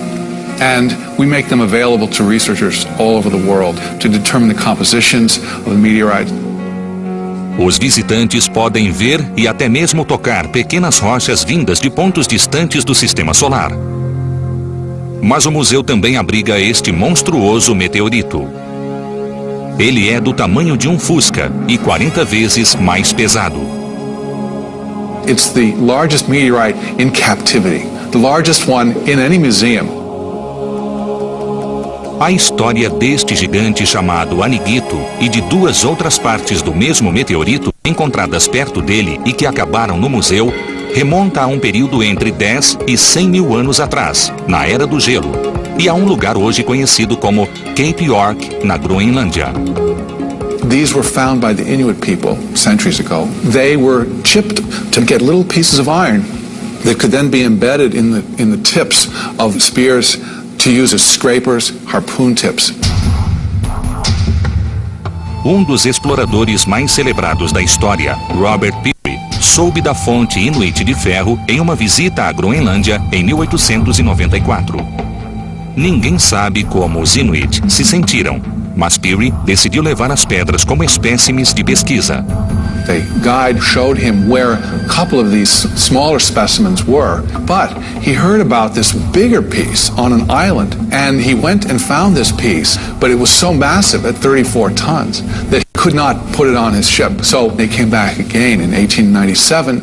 and we make them available to researchers all over the world to determine the compositions of the meteorites. Os visitantes podem ver e até mesmo tocar pequenas rochas vindas de pontos distantes do sistema solar. Mas o museu também abriga este monstruoso meteorito. Ele é do tamanho de um Fusca e 40 vezes mais pesado. It's the largest meteorite in captivity, the largest one in any museum. A história deste gigante chamado Aniguito e de duas outras partes do mesmo meteorito encontradas perto dele e que acabaram no museu remonta a um período entre 10 e 100 mil anos atrás, na Era do Gelo, e a um lugar hoje conhecido como Cape York, na Groenlândia. These were found by the Inuit people centuries ago. They were chipped to get little pieces of iron that could then be embedded in the tips of spears to use as scrapers, harpoon tips. Um dos exploradores mais celebrados da história, Robert Peary, soube da fonte Inuit de ferro em uma visita à Groenlândia em 1894. Ninguém sabe como os Inuit se sentiram, mas Peary decidiu levar as pedras como espécimes de pesquisa. The guide showed him where a couple of these smaller specimens were, but he heard about this bigger piece on an island, and he went and found this piece, but it was so massive at 34 tons that he could not put it on his ship. So they came back again in 1897.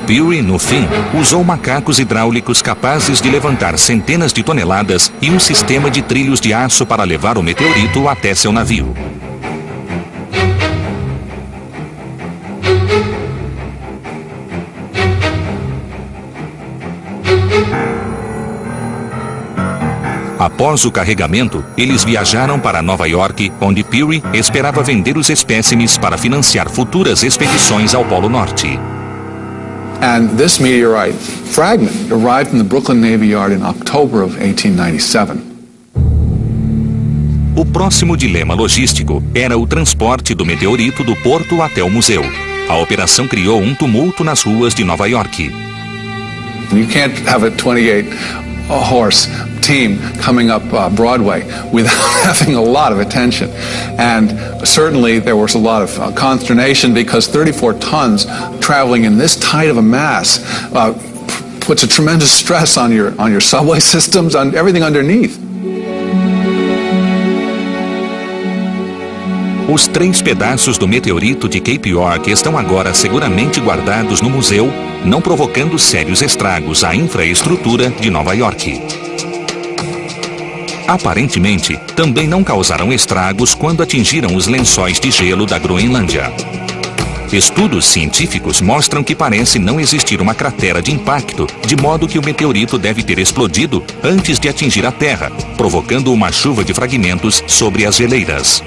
Peary, no fim, usou macacos hidráulicos capazes de levantar centenas de toneladas e um sistema de trilhos de aço para levar o meteorito até seu navio. Após o carregamento, eles viajaram para Nova York, onde Peary esperava vender os espécimes para financiar futuras expedições ao Polo Norte. And this meteorite fragment arrived in the Brooklyn Navy Yard in October of 1897. O próximo dilema logístico era o transporte do meteorito do porto até o museu. A operação criou um tumulto nas ruas de Nova York. You can't have a 28-horse team coming up Broadway without having a lot of attention. And certainly there was a lot of consternation because 34 tons traveling in this tight of a mass puts a tremendous stress on your subway systems, on everything underneath. Os 3 pedaços do meteorito de Cape York estão agora seguramente guardados no museu, não provocando sérios estragos à infraestrutura de Nova York. Aparentemente, também não causaram estragos quando atingiram os lençóis de gelo da Groenlândia. Estudos científicos mostram que parece não existir uma cratera de impacto, de modo que o meteorito deve ter explodido antes de atingir a Terra, provocando uma chuva de fragmentos sobre as geleiras.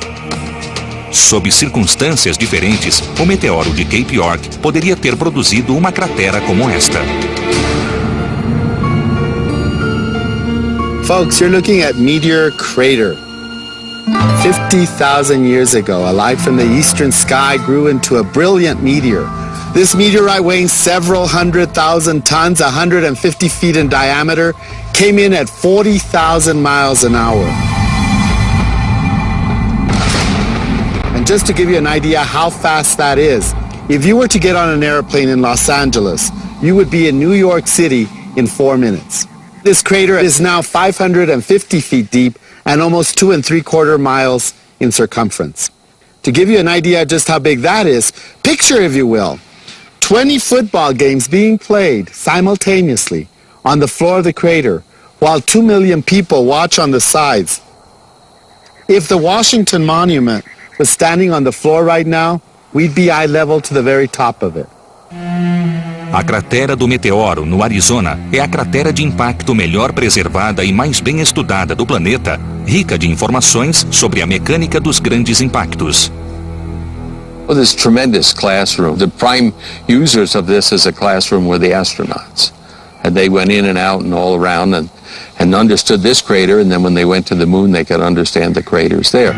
Sob circunstâncias diferentes, o meteoro de Cape York poderia ter produzido uma cratera como esta. Folks, you're looking at Meteor Crater. 50,000 years ago, a light from the eastern sky grew into a brilliant meteor, This meteorite, weighing several 100,000 tons, 150 feet in diameter, came in at 40,000 miles an hour. And just to give you an idea how fast that is, if you were to get on an airplane in Los Angeles, you would be in New York City in 4 minutes. This crater is now 550 feet deep and almost 2 3/4 miles in circumference. To give you an idea just how big that is, picture, if you will, 20 football games being played simultaneously on the floor of the crater while 2 million people watch on the sides. If the Washington Monument was standing on the floor right now, we'd be eye level to the very top of it. A cratera do meteoro, no Arizona, é a cratera de impacto melhor preservada e mais bem estudada do planeta, rica de informações sobre a mecânica dos grandes impactos. Well, this tremendous classroom, the prime users of this as a classroom were the astronauts. And they went in and out and all around and understood this crater, and then when they went to the moon they could understand the craters there.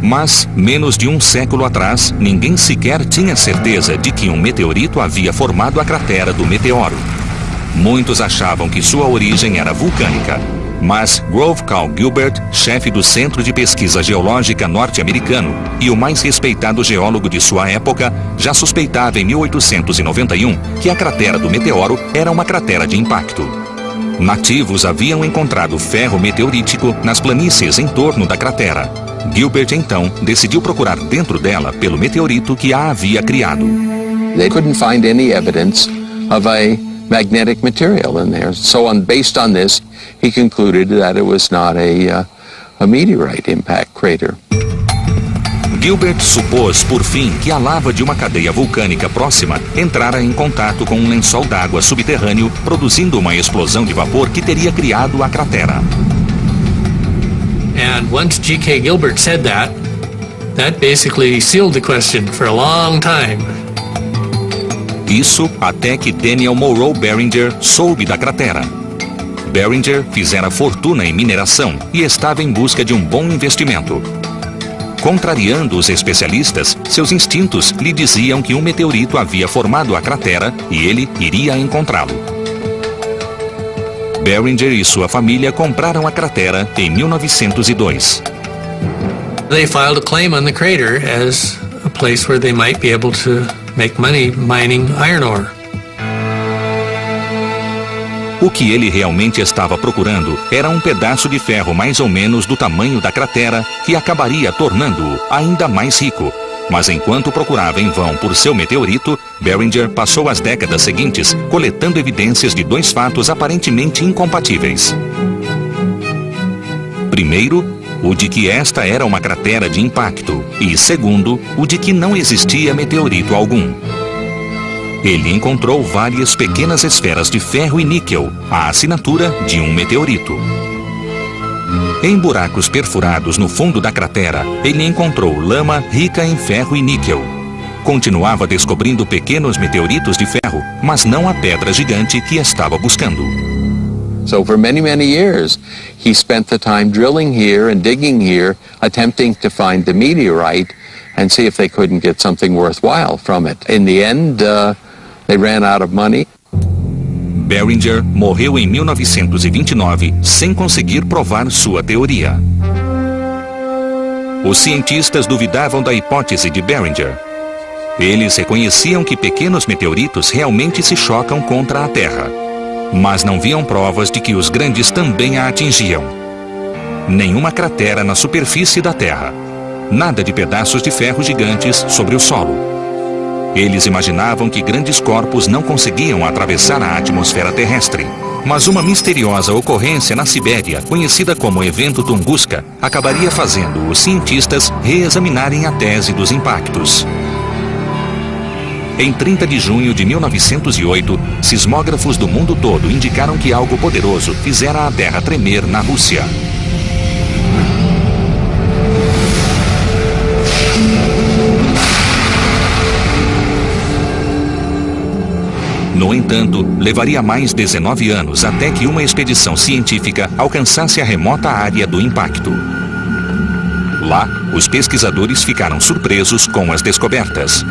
Mas, menos de um século atrás, ninguém sequer tinha certeza de que um meteorito havia formado a cratera do meteoro. Muitos achavam que sua origem era vulcânica, mas Grove Carl Gilbert, chefe do Centro de Pesquisa Geológica norte-americano e o mais respeitado geólogo de sua época, já suspeitava em 1891 que a cratera do meteoro era uma cratera de impacto. Nativos haviam encontrado ferro meteorítico nas planícies em torno da cratera. Gilbert então decidiu procurar dentro dela pelo meteorito que a havia criado. They couldn't find any evidence of a magnetic material in there. So based on this, he concluded that it was not a meteorite impact crater. Gilbert supôs, por fim, que a lava de uma cadeia vulcânica próxima entrara em contato com um lençol d'água subterrâneo, produzindo uma explosão de vapor que teria criado a cratera. And once G.K. Gilbert said that basically sealed the question for a long time. Isso até que Daniel Monroe Barringer soube da cratera. Barringer fizera fortuna em mineração e estava em busca de um bom investimento. Contrariando os especialistas, seus instintos lhe diziam que um meteorito havia formado a cratera e ele iria encontrá-lo. Barringer e sua família compraram a cratera em 1902. They filed a claim on the crater as a place where they might be able to make money mining iron ore. O que ele realmente estava procurando era um pedaço de ferro mais ou menos do tamanho da cratera que acabaria tornando-o ainda mais rico. Mas enquanto procurava em vão por seu meteorito, Barringer passou as décadas seguintes coletando evidências de dois fatos aparentemente incompatíveis. Primeiro, o de que esta era uma cratera de impacto, e segundo, o de que não existia meteorito algum. Ele encontrou várias pequenas esferas de ferro e níquel, a assinatura de um meteorito. Em buracos perfurados no fundo da cratera, ele encontrou lama rica em ferro e níquel. Continuava descobrindo pequenos meteoritos de ferro, mas não a pedra gigante que estava buscando. So for many, many years, he spent the time drilling here and digging here, attempting to find the meteorite and see if they couldn't get something worthwhile from it. In the end, they ran out of money. Barringer morreu em 1929 sem conseguir provar sua teoria. Os cientistas duvidavam da hipótese de Barringer. Eles reconheciam que pequenos meteoritos realmente se chocam contra a Terra, mas não viam provas de que os grandes também a atingiam. Nenhuma cratera na superfície da Terra. Nada de pedaços de ferro gigantes sobre o solo. Eles imaginavam que grandes corpos não conseguiam atravessar a atmosfera terrestre. Mas uma misteriosa ocorrência na Sibéria, conhecida como Evento Tunguska, acabaria fazendo os cientistas reexaminarem a tese dos impactos. Em 30 de junho de 1908, sismógrafos do mundo todo indicaram que algo poderoso fizera a Terra tremer na Rússia. No entanto, levaria mais 19 anos até que uma expedição científica alcançasse a remota área do impacto. Lá, os pesquisadores ficaram surpresos com as descobertas.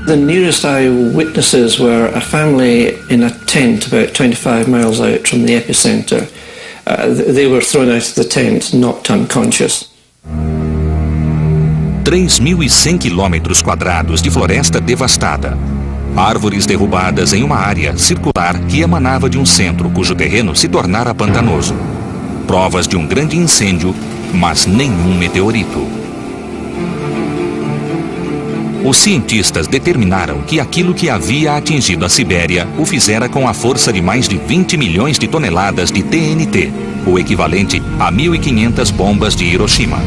The nearest eyewitnesses were a family in a tent about 25 miles out from the epicenter. They were thrown out of the tent, knocked unconscious. 3.100 quilômetros quadrados de floresta devastada. Árvores derrubadas em uma área circular que emanava de um centro cujo terreno se tornara pantanoso. Provas de um grande incêndio, mas nenhum meteorito. Os cientistas determinaram que aquilo que havia atingido a Sibéria o fizera com a força de mais de 20 milhões de toneladas de TNT, o equivalente a 1.500 bombas de Hiroshima.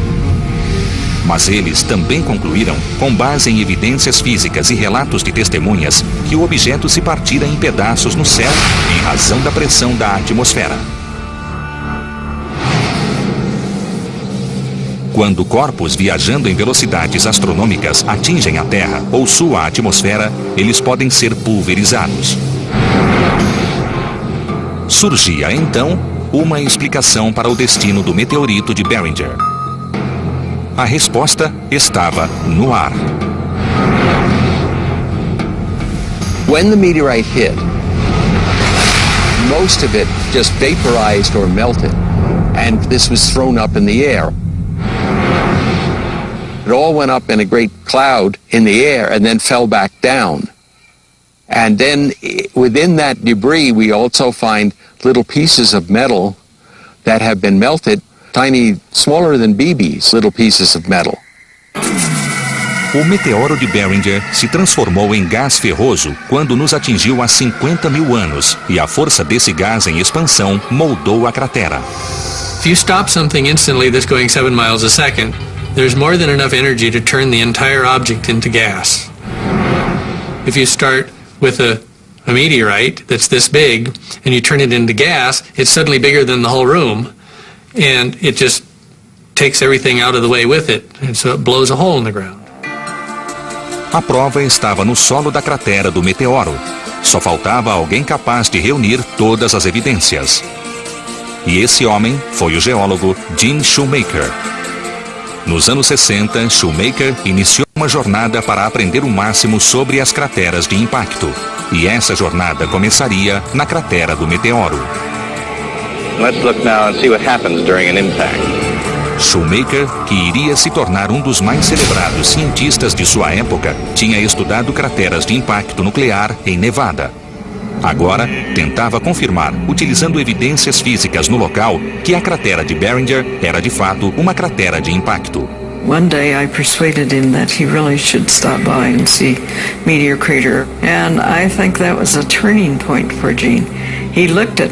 Mas eles também concluíram, com base em evidências físicas e relatos de testemunhas, que o objeto se partira em pedaços no céu em razão da pressão da atmosfera. Quando corpos viajando em velocidades astronômicas atingem a Terra ou sua atmosfera, eles podem ser pulverizados. Surgia, então, uma explicação para o destino do meteorito de Barringer. A resposta estava no ar. When the meteorite hit, most of it just vaporized or melted, and this was thrown up in the air. It all went up in a great cloud in the air and then fell back down. And then within that debris, we also find little pieces of metal that have been melted, tiny, smaller than BBs, little pieces of metal. O meteoro de Barringer se transformou em gás ferroso quando nos atingiu há 50 mil anos, e a força desse gás em expansão moldou a cratera. If you stop something instantly that's going 7 miles a second, there's more than enough energy to turn the entire object into gas. If you start with a meteorite that's this big and you turn it into gas, it's suddenly bigger than the whole room, and it just takes everything out of the way with it, and so it blows a hole in the ground. A prova estava no solo da cratera do meteoro. Só faltava alguém capaz de reunir todas as evidências. E esse homem foi o geólogo Gene Shoemaker. Nos anos 60, Shoemaker iniciou uma jornada para aprender o máximo sobre as crateras de impacto. E essa jornada começaria na cratera do meteoro. Let's look now and see what happens during an impact. Shoemaker, que iria se tornar um dos mais celebrados cientistas de sua época, tinha estudado crateras de impacto nuclear em Nevada. Agora, tentava confirmar, utilizando evidências físicas no local, que a cratera de Barringer era de fato uma cratera de impacto. One day I persuaded him that he really should stop by and see Meteor Crater, and I think that was a turning point for Gene. He looked at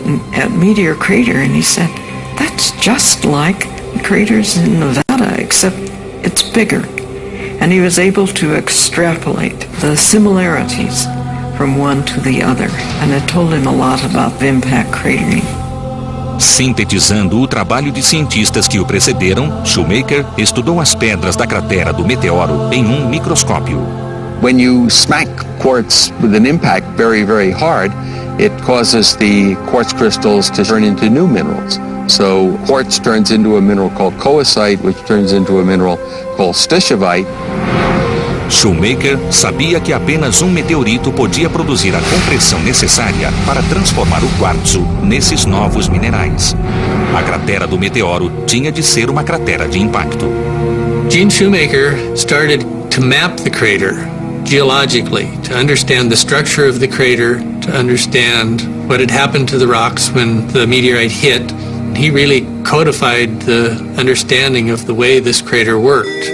Meteor Crater and he said, "That's just like the craters in Nevada, except it's bigger." And he was able to extrapolate the similarities from one to the other, and it told him a lot about impact cratering. Sintetizando o trabalho de cientistas que o precederam, Shoemaker estudou as pedras da cratera do meteoro em um microscópio. When you smack quartz with an impact very, very hard, it causes the quartz crystals to turn into new minerals. So quartz turns into a mineral called coesite, which turns into a mineral called stishovite. Shoemaker sabia que apenas um meteorito podia produzir a compressão necessária para transformar o quartzo nesses novos minerais. A cratera do meteoro tinha de ser uma cratera de impacto. Gene Shoemaker started to map the crater geologically, to understand the structure of the crater, to understand what had happened to the rocks when the meteorite hit. He really codified the understanding of the way this crater worked.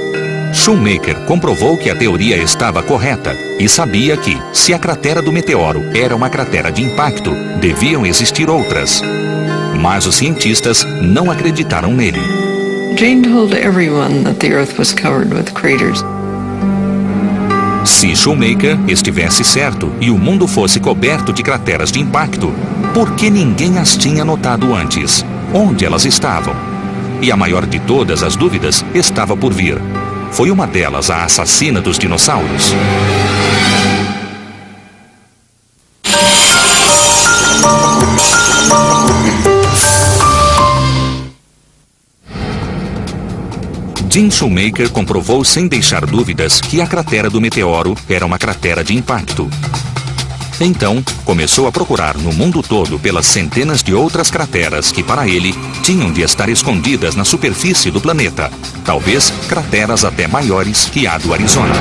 Shoemaker comprovou que a teoria estava correta e sabia que, se a cratera do meteoro era uma cratera de impacto, deviam existir outras. Mas os cientistas não acreditaram nele. Gene told everyone that the Earth was covered with craters. Se Shoemaker estivesse certo e o mundo fosse coberto de crateras de impacto, por que ninguém as tinha notado antes? Onde elas estavam? E a maior de todas as dúvidas estava por vir. Foi uma delas a assassina dos dinossauros? Jim Shoemaker comprovou sem deixar dúvidas que a cratera do meteoro era uma cratera de impacto. Então, começou a procurar no mundo todo pelas centenas de outras crateras que, para ele, tinham de estar escondidas na superfície do planeta. Talvez crateras até maiores que a do Arizona.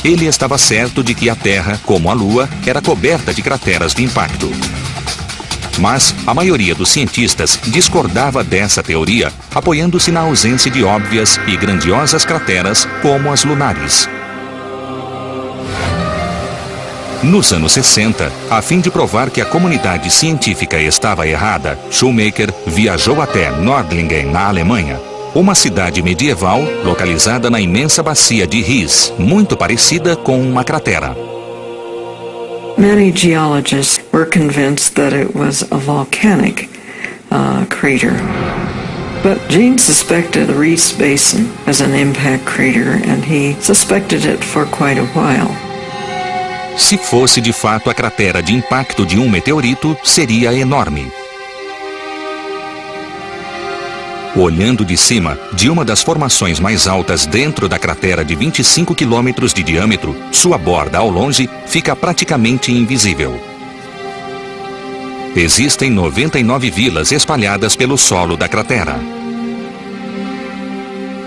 Ele estava certo de que a Terra, como a Lua, era coberta de crateras de impacto. Mas a maioria dos cientistas discordava dessa teoria, apoiando-se na ausência de óbvias e grandiosas crateras como as lunares. Nos anos 60, a fim de provar que a comunidade científica estava errada, Shoemaker viajou até Nördlingen, na Alemanha, uma cidade medieval localizada na imensa bacia de Ries, muito parecida com uma cratera. Many geologists were convinced that it was a volcanic crater. But Gene suspected the Ries Basin as an impact crater, and he suspected it for quite a while. Se fosse de fato a cratera de impacto de um meteorito, seria enorme. Olhando de cima, de uma das formações mais altas dentro da cratera de 25 quilômetros de diâmetro, sua borda ao longe fica praticamente invisível. Existem 99 vilas espalhadas pelo solo da cratera.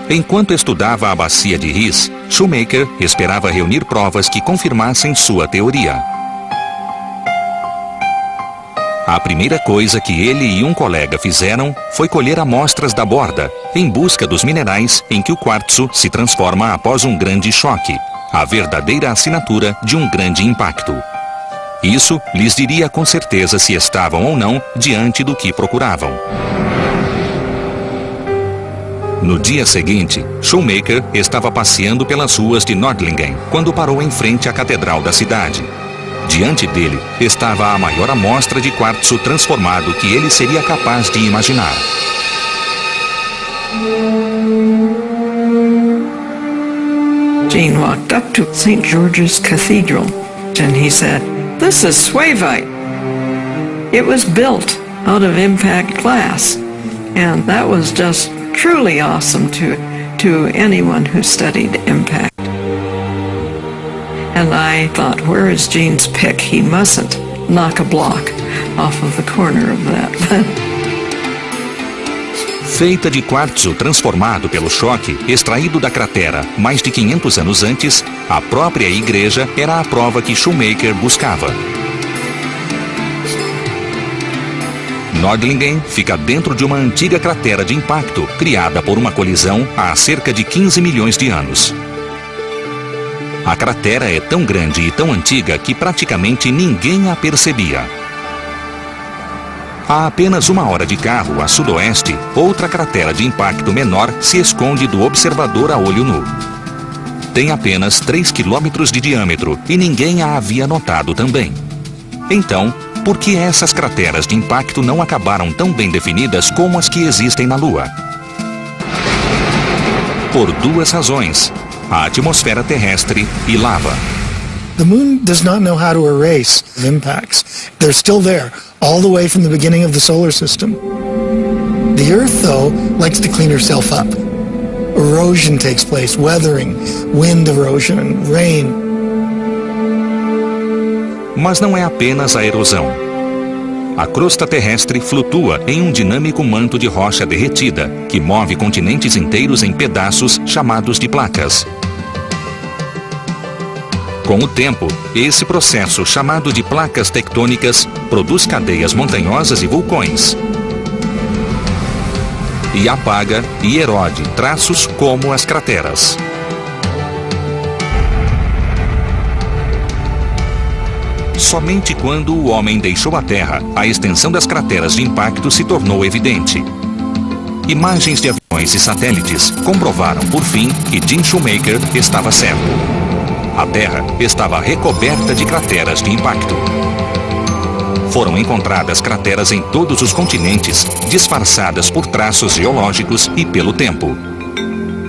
Enquanto estudava a bacia de Ries, Shoemaker esperava reunir provas que confirmassem sua teoria. A primeira coisa que ele e um colega fizeram foi colher amostras da borda, em busca dos minerais em que o quartzo se transforma após um grande choque, a verdadeira assinatura de um grande impacto. Isso lhes diria com certeza se estavam ou não diante do que procuravam. No dia seguinte, Shoemaker estava passeando pelas ruas de Nördlingen quando parou em frente à catedral da cidade. Diante dele estava a maior amostra de quartzo transformado que ele seria capaz de imaginar. Gene walked up to St. George's Cathedral and he said, "This is Suevite. It was built out of impact glass." And that was just truly awesome to anyone who studied impact. And I thought, where is Gene's pick? He mustn't knock a block off of the corner of that. Feita de quartzo transformado pelo choque, extraído da cratera mais de 500 anos antes, a própria igreja era a prova que Shoemaker buscava. Nördlingen fica dentro de uma antiga cratera de impacto, criada por uma colisão há cerca de 15 milhões de anos. A cratera é tão grande e tão antiga que praticamente ninguém a percebia. A apenas 1 hora de carro a sudoeste, outra cratera de impacto menor se esconde do observador a olho nu. Tem apenas 3 quilômetros de diâmetro e ninguém a havia notado também. Então, por que essas crateras de impacto não acabaram tão bem definidas como as que existem na Lua? Por 2 razões: a atmosfera terrestre e lava. The moon does not know how to erase impacts. They're still there, all the way from the beginning of the solar system. The Earth, though, likes to clean herself up. Erosion takes place, weathering, wind erosion, and rain. Mas não é apenas a erosão. A crosta terrestre flutua em um dinâmico manto de rocha derretida, que move continentes inteiros em pedaços chamados de placas. Com o tempo, esse processo, chamado de placas tectônicas, produz cadeias montanhosas e vulcões. E apaga e erode traços como as crateras. Somente quando o homem deixou a Terra, a extensão das crateras de impacto se tornou evidente. Imagens de aviões e satélites comprovaram, por fim, que Jim Shoemaker estava certo. A Terra estava recoberta de crateras de impacto. Foram encontradas crateras em todos os continentes, disfarçadas por traços geológicos e pelo tempo.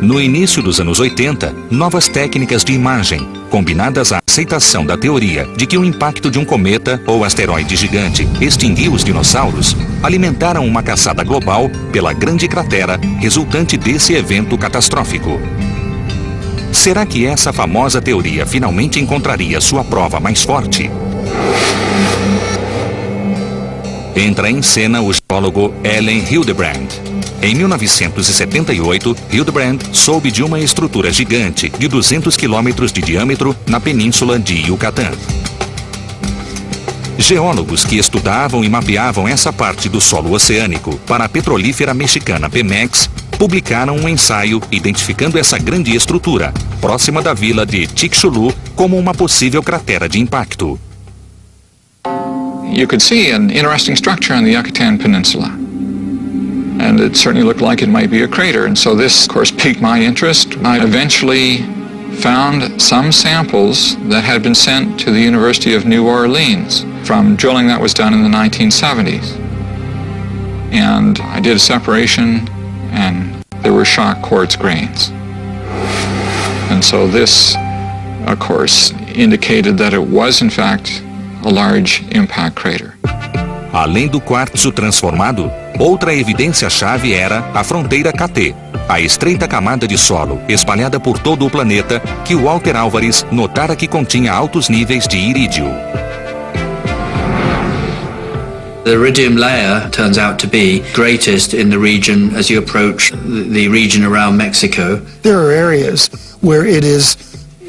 No início dos anos 80, novas técnicas de imagem, combinadas às aceitação da teoria de que o impacto de um cometa ou asteroide gigante extinguiu os dinossauros, alimentaram uma caçada global pela grande cratera resultante desse evento catastrófico. Será que essa famosa teoria finalmente encontraria sua prova mais forte? Entra em cena o geólogo Allen Hildebrand. Em 1978, Hildebrand soube de uma estrutura gigante de 200 quilômetros de diâmetro na península de Yucatán. Geólogos que estudavam e mapeavam essa parte do solo oceânico para a petrolífera mexicana Pemex publicaram um ensaio identificando essa grande estrutura, próxima da vila de Chicxulub, como uma possível cratera de impacto. You could see an interesting structure on the Yucatan Peninsula. And it certainly looked like it might be a crater. And so this, of course, piqued my interest. I eventually found some samples that had been sent to the University of New Orleans from drilling that was done in the 1970s. And I did a separation, and there were shock quartz grains. And so this, of course, indicated that it was, in fact, a large impact crater. Além do quartzo transformado, outra evidência-chave era a fronteira KT, a estreita camada de solo espalhada por todo o planeta que Walter Álvares notara que continha altos níveis de irídio. The iridium layer turns out to be greatest in the region as you approach the region around Mexico. There are areas where it is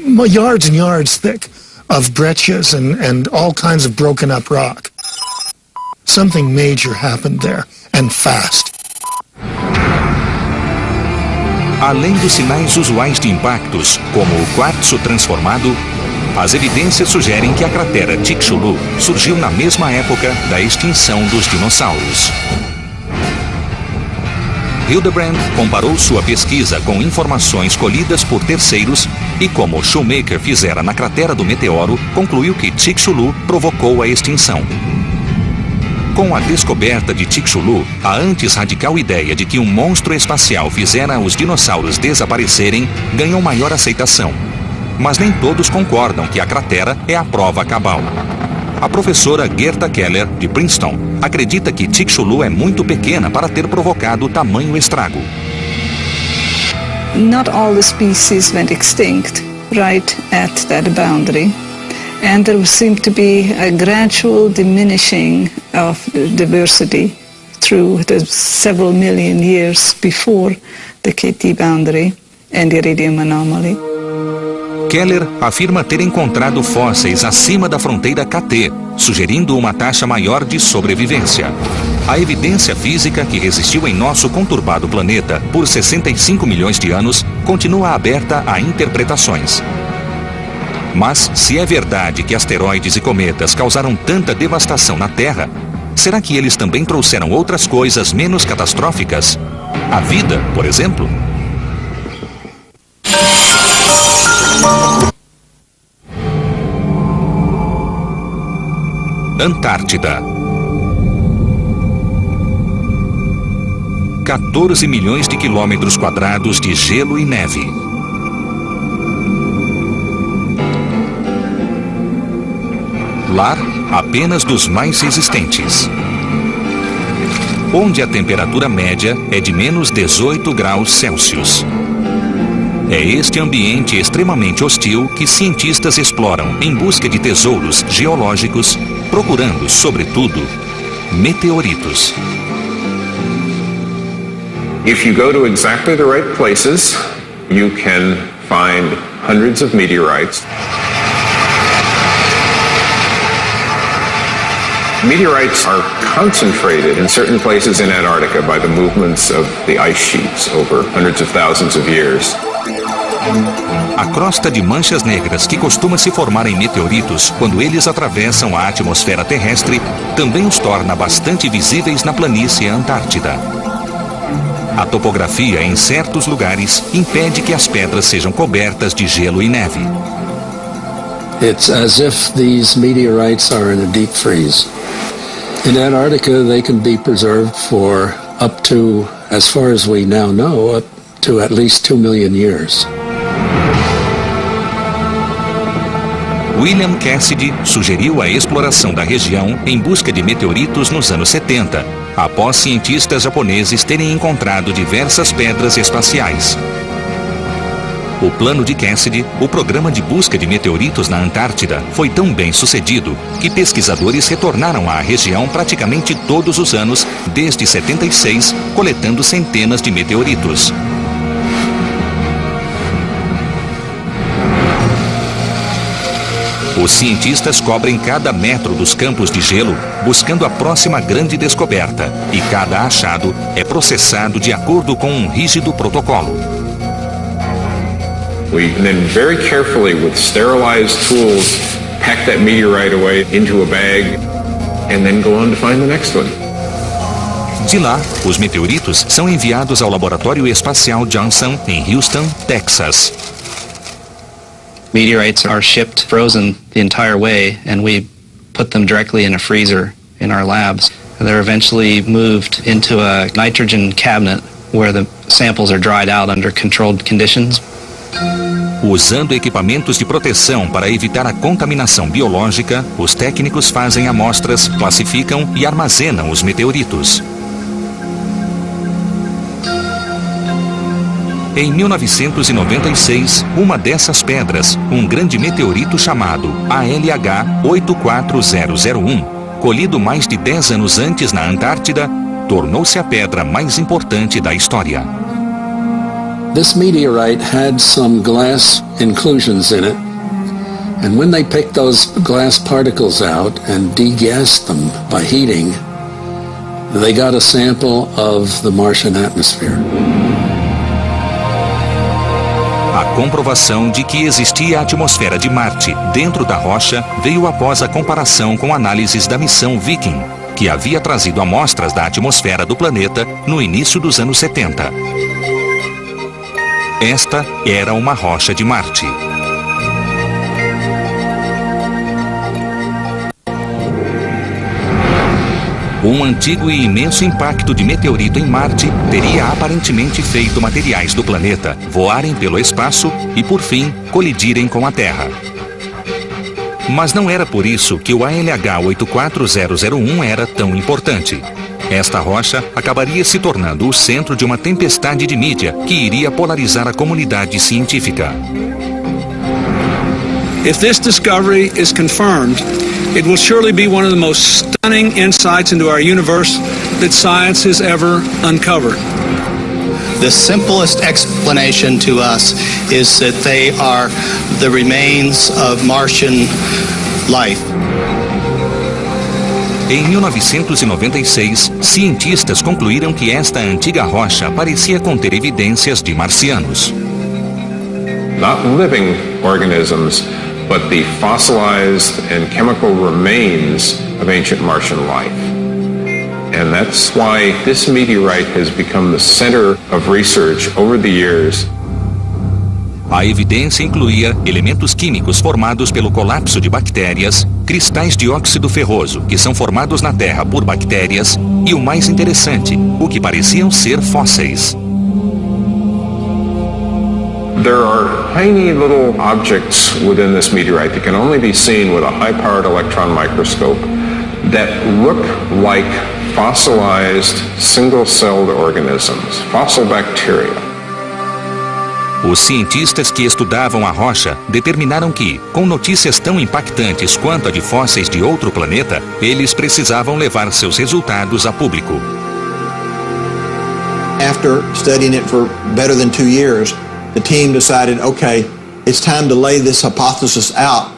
yards and yards thick of breccias and all kinds of broken up rock. Something major happened there, and fast. Além dos sinais usuais de impactos, como o quartzo transformado, as evidências sugerem que a cratera Chicxulub surgiu na mesma época da extinção dos dinossauros. Hildebrand comparou sua pesquisa com informações colhidas por terceiros e, como Shoemaker fizera na cratera do meteoro, concluiu que Chicxulub provocou a extinção. Com a descoberta de Chicxulub, a antes radical ideia de que um monstro espacial fizera os dinossauros desaparecerem ganhou maior aceitação. Mas nem todos concordam que a cratera é a prova cabal. A professora Gerta Keller, de Princeton, acredita que Chicxulub é muito pequena para ter provocado tamanho estrago. Not all the species went extinct right at that boundary. And there seemed to be a gradual diminishing of diversity through the several million years before the KT boundary and the iridium anomaly. Keller afirma ter encontrado fósseis acima da fronteira KT, sugerindo uma taxa maior de sobrevivência. A evidência física que resistiu em nosso conturbado planeta por 65 milhões de anos continua aberta a interpretações. Mas, se é verdade que asteroides e cometas causaram tanta devastação na Terra, será que eles também trouxeram outras coisas menos catastróficas? A vida, por exemplo? Antártida. 14 milhões de quilômetros quadrados de gelo e neve. Lar apenas dos mais resistentes. Onde a temperatura média é de menos 18 graus Celsius. É este ambiente extremamente hostil que cientistas exploram em busca de tesouros geológicos, procurando, sobretudo, meteoritos. If you go to exactly the right places, you can find hundreds of meteorites. Meteorites are concentrated in certain places in Antarctica by the movements of the ice sheets over hundreds of thousands of years. A crosta de manchas negras que costuma se formar em meteoritos quando eles atravessam a atmosfera terrestre também os torna bastante visíveis na planície Antártida. A topografia em certos lugares impede que as pedras sejam cobertas de gelo e neve. It's as if these meteorites are in a deep freeze. In Antarctica, they can be preserved for up to, as far as we now know, up to at least 2 million years. William Cassidy sugeriu a exploração da região em busca de meteoritos nos anos 70, após cientistas japoneses terem encontrado diversas pedras espaciais. O plano de Cassidy, o programa de busca de meteoritos na Antártida, foi tão bem sucedido que pesquisadores retornaram à região praticamente todos os anos desde 76, coletando centenas de meteoritos. Os cientistas cobrem cada metro dos campos de gelo buscando a próxima grande descoberta, e cada achado é processado de acordo com um rígido protocolo. We then very carefully, with sterilized tools, pack that meteorite away into a bag and then go on to find the next one. De lá, os meteoritos são enviados ao Laboratório Espacial Johnson em Houston, Texas. Meteorites are shipped frozen the entire way, and we put them directly in a freezer in our labs. They're eventually moved into a nitrogen cabinet where the samples are dried out under controlled conditions. Usando equipamentos de proteção para evitar a contaminação biológica, os técnicos fazem amostras, classificam e armazenam os meteoritos. Em 1996, uma dessas pedras, um grande meteorito chamado ALH 84001, colhido mais de 10 anos antes na Antártida, tornou-se a pedra mais importante da história. This meteorite had some glass inclusions in it, and when they picked those glass particles out and degassed them by heating, they got a sample of the Martian atmosphere. A comprovação de que existia a atmosfera de Marte dentro da rocha veio após a comparação com análises da missão Viking, que havia trazido amostras da atmosfera do planeta no início dos anos 70. Esta era uma rocha de Marte. Um antigo e imenso impacto de meteorito em Marte teria aparentemente feito materiais do planeta voarem pelo espaço e, por fim, colidirem com a Terra. Mas não era por isso que o ALH 84001 era tão importante. Esta rocha acabaria se tornando o centro de uma tempestade de mídia que iria polarizar a comunidade científica. If this discovery is confirmed, it will surely be one of the most stunning insights into our universe that science has ever uncovered. The simplest explanation to us is that they are the remains of Martian life. Em 1996, cientistas concluíram que esta antiga rocha parecia conter evidências de marcianos. Not living organisms, but the fossilized and chemical remains of ancient Martian life. And that's why this meteorite has become the center of research over the years. A evidência incluía elementos químicos formados pelo colapso de bactérias, cristais de óxido ferroso que são formados na Terra por bactérias e, o mais interessante, o que pareciam ser fósseis. There are tiny little objects within this meteorite that can only be seen with a high-powered electron microscope that look like fossilized single-celled organisms, fossil bacteria. Os cientistas que estudavam a rocha determinaram que, com notícias tão impactantes quanto a de fósseis de outro planeta, eles precisavam levar seus resultados a público. After studying it for better than 2 years, the team decided, okay, it's time to lay this hypothesis out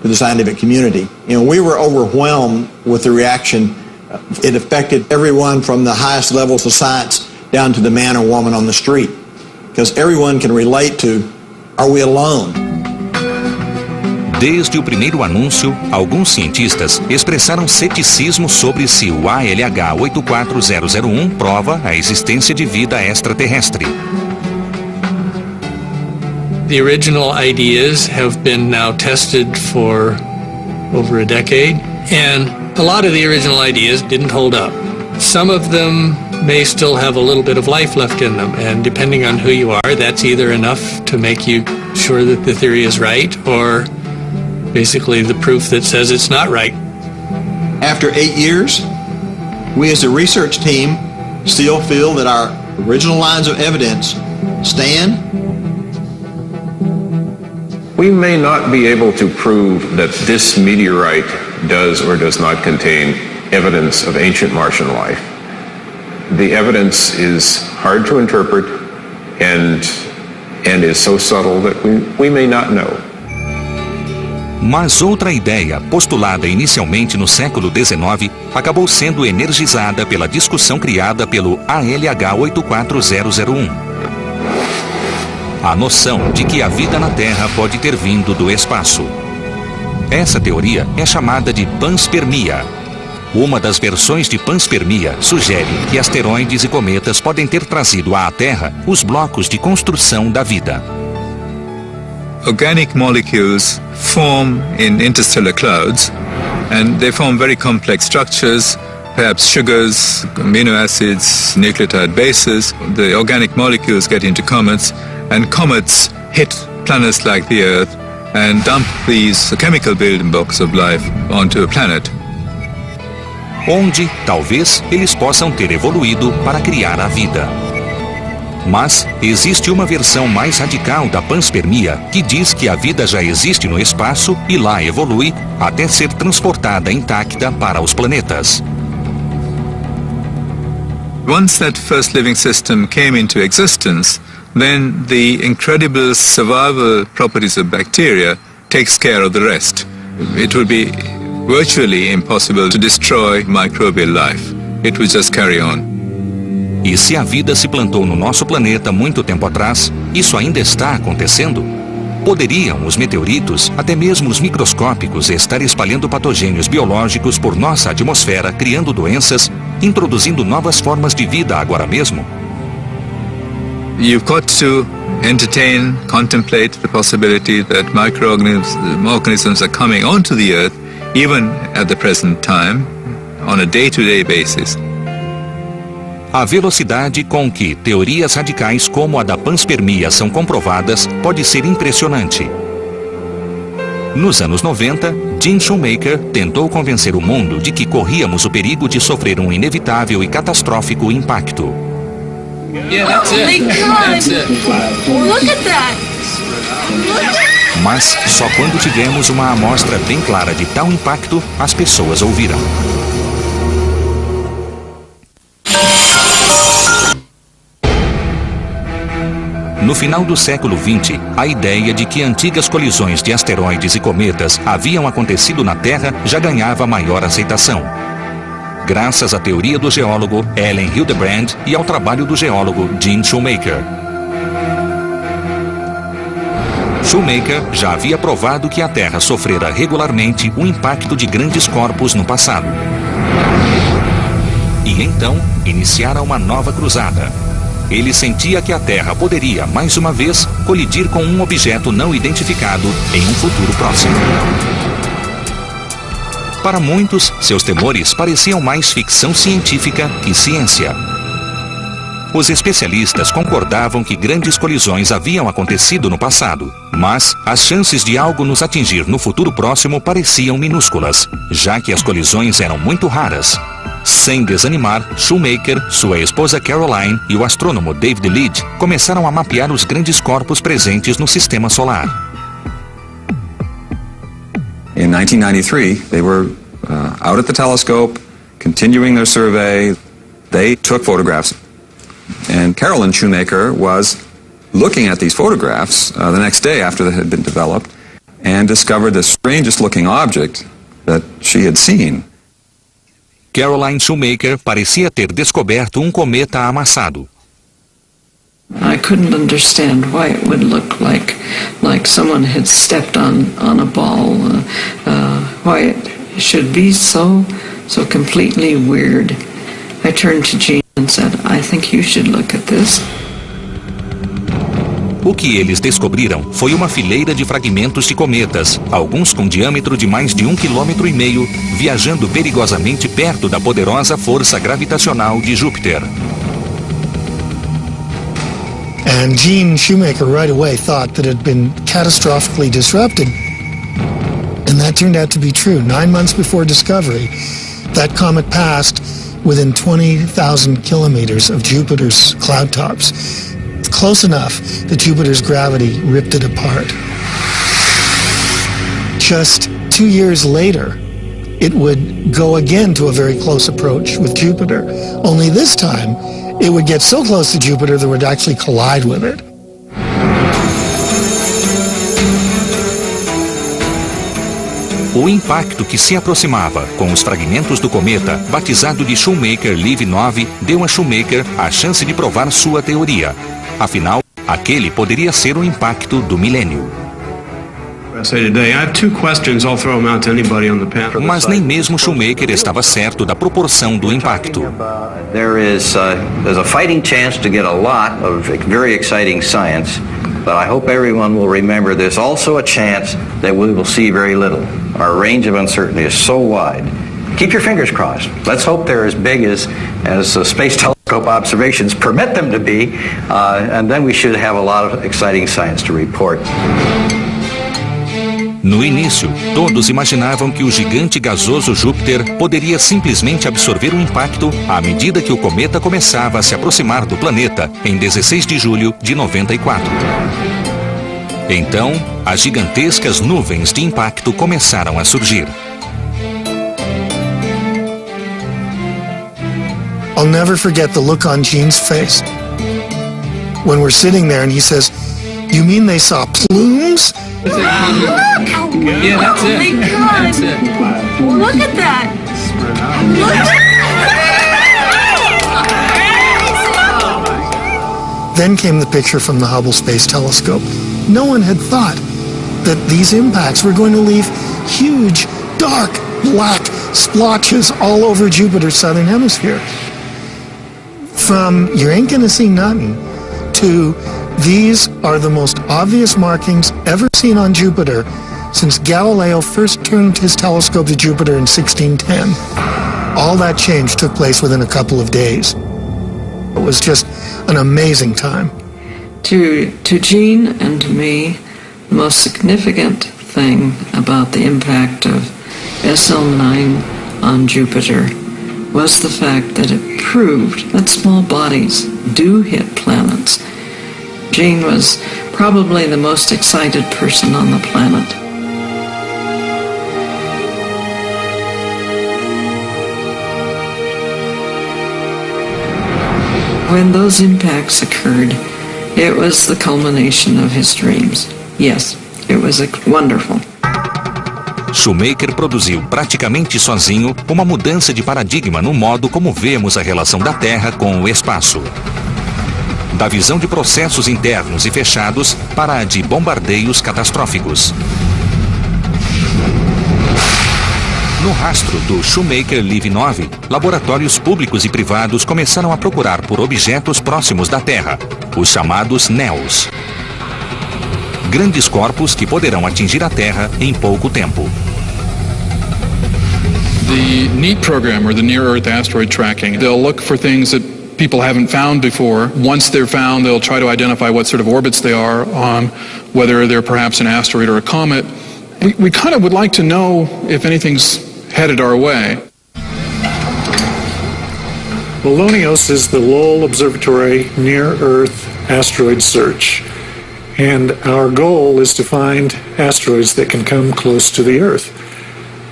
to the scientific community. You know, we were overwhelmed with the reaction. It affected everyone from the highest levels of science down to the man or woman on the street. Because everyone can relate to, are we alone? Desde o primeiro anúncio, alguns cientistas expressaram ceticismo sobre se o ALH 84001 prova a existência de vida extraterrestre. The original ideas have been now tested for over a decade, and a lot of the original ideas didn't hold up. Some of them may still have a little bit of life left in them, and depending on who you are, that's either enough to make you sure that the theory is right, or basically the proof that says it's not right. After 8 years, we as a research team still feel that our original lines of evidence stand. We may not be able to prove that this meteorite does or does not contain evidence of ancient Martian life. The evidence is hard to interpret and is so subtle that we may not know. Mas outra ideia, postulada inicialmente no século XIX, acabou sendo energizada pela discussão criada pelo ALH 84001. A noção de que a vida na Terra pode ter vindo do espaço. Essa teoria é chamada de panspermia. Uma das versões de panspermia sugere que asteroides e cometas podem ter trazido à Terra os blocos de construção da vida. Organic molecules form in interstellar clouds, and they form very complex structures, perhaps sugars, amino acids, nucleotide bases. The organic molecules get into comets, and comets hit planets like the Earth and dump these chemical building blocks of life onto a planet. Onde, talvez, eles possam ter evoluído para criar a vida. Mas existe uma versão mais radical da panspermia que diz que a vida já existe no espaço e lá evolui até ser transportada intacta para os planetas. Once that first living system came into existence, then the incredible survival properties of bacteria takes care of the rest. It would be virtually impossible to destroy microbial life. It would just carry on. E se a vida se plantou no nosso planeta muito tempo atrás, isso ainda está acontecendo? Poderiam os meteoritos, até mesmo os microscópicos, estar espalhando patogênios biológicos por nossa atmosfera, criando doenças, introduzindo novas formas de vida agora mesmo? You've got to entertain, contemplate the possibility that microorganisms are coming onto the Earth, even at the present time, on a day-to-day basis. A velocidade com que teorias radicais como a da panspermia são comprovadas pode ser impressionante. Nos anos 90, Gene Shoemaker tentou convencer o mundo de que corríamos o perigo de sofrer um inevitável e catastrófico impacto. Mas só quando tivemos uma amostra bem clara de tal impacto, as pessoas ouviram. No final do século XX, a ideia de que antigas colisões de asteroides e cometas haviam acontecido na Terra já ganhava maior aceitação. Graças à teoria do geólogo Ellen Hildebrand e ao trabalho do geólogo Gene Shoemaker. Shoemaker já havia provado que a Terra sofrera regularmente o impacto de grandes corpos no passado. E então, iniciara uma nova cruzada. Ele sentia que a Terra poderia, mais uma vez, colidir com um objeto não identificado em um futuro próximo. Para muitos, seus temores pareciam mais ficção científica que ciência. Os especialistas concordavam que grandes colisões haviam acontecido no passado, mas as chances de algo nos atingir no futuro próximo pareciam minúsculas, já que as colisões eram muito raras. Sem desanimar, Shoemaker, sua esposa Caroline e o astrônomo David Lead começaram a mapear os grandes corpos presentes no sistema solar. In 1993, they were out at the telescope, continuing their survey. They took photographs. And Carolyn Shoemaker was looking at these photographs the next day after they had been developed and discovered the strangest looking object that she had seen. Caroline Shoemaker parecia ter descoberto um cometa amassado. I couldn't understand why it would look like someone had stepped on a ball. Why it should be so completely weird. I turned to Gene and said, I think you should look at this. O que eles descobriram foi uma fileira de fragmentos de cometas, alguns com diâmetro de mais de 1,5 km, viajando perigosamente perto da poderosa força gravitacional de Júpiter. And Gene Shoemaker right away thought that it had been catastrophically disrupted. that turned out to be true. 9 months before discovery, that comet passed within 20,000 kilometers of Jupiter's cloud tops. Close enough that Jupiter's gravity ripped it apart. Just 2 years later, it would go again to a very close approach with Jupiter. Only this time, it would get so close to Jupiter that it would actually collide with it. O impacto que se aproximava com os fragmentos do cometa, batizado de Shoemaker-Levy 9, deu a Shoemaker a chance de provar sua teoria. Afinal, aquele poderia ser o impacto do milênio. Mas nem mesmo Shoemaker estava certo da proporção do impacto. There's a fighting chance to get a lot of very exciting science, but I hope everyone will remember there's also a chance that we will see very little. Our range of uncertainty is so wide. Keep your fingers crossed. Let's hope they're as big as space telescope observations permit them to be, and then we should have a lot of exciting science to report. No início, todos imaginavam que o gigante gasoso Júpiter poderia simplesmente absorver o impacto à medida que o cometa começava a se aproximar do planeta em 16 de julho de 94. Então, as gigantescas nuvens de impacto começaram a surgir. I'll never forget the look on Gene's face when we're sitting there and he says, "You mean they saw plumes?" Look! Yeah, that's it. Oh my God! That's it. Look at that! Look at that! Then came the picture from the Hubble Space Telescope. No one had thought that these impacts were going to leave huge, dark, black splotches all over Jupiter's southern hemisphere. From you ain't gonna see nothing to these are the most obvious markings ever seen on Jupiter since Galileo first turned his telescope to Jupiter in 1610. All that change took place within a couple of days. It was just an amazing time. To Gene and to me, the most significant thing about the impact of SL9 on Jupiter was the fact that it proved that small bodies do hit planets. Gene was probably the most excited person on the planet. When those impacts occurred, it was the culmination of his dreams. Yes, it was wonderful. Shoemaker produziu praticamente sozinho uma mudança de paradigma no modo como vemos a relação da Terra com o espaço. Da visão de processos internos e fechados para a de bombardeios catastróficos. No rastro do Shoemaker-Levy 9, laboratórios públicos e privados começaram a procurar por objetos próximos da Terra, os chamados NEOs. Grandes corpos que poderão atingir a Terra em pouco tempo. The NEAT program, or the Near Earth Asteroid Tracking, they'll look for things that people haven't found before. Once they're found, they'll try to identify what sort of orbits they are on, whether they're perhaps an asteroid or a comet. We kind of would like to know if anything's headed our way. Lonios is the Lowell Observatory Near-Earth Asteroid Search, and our goal is to find asteroids that can come close to the Earth.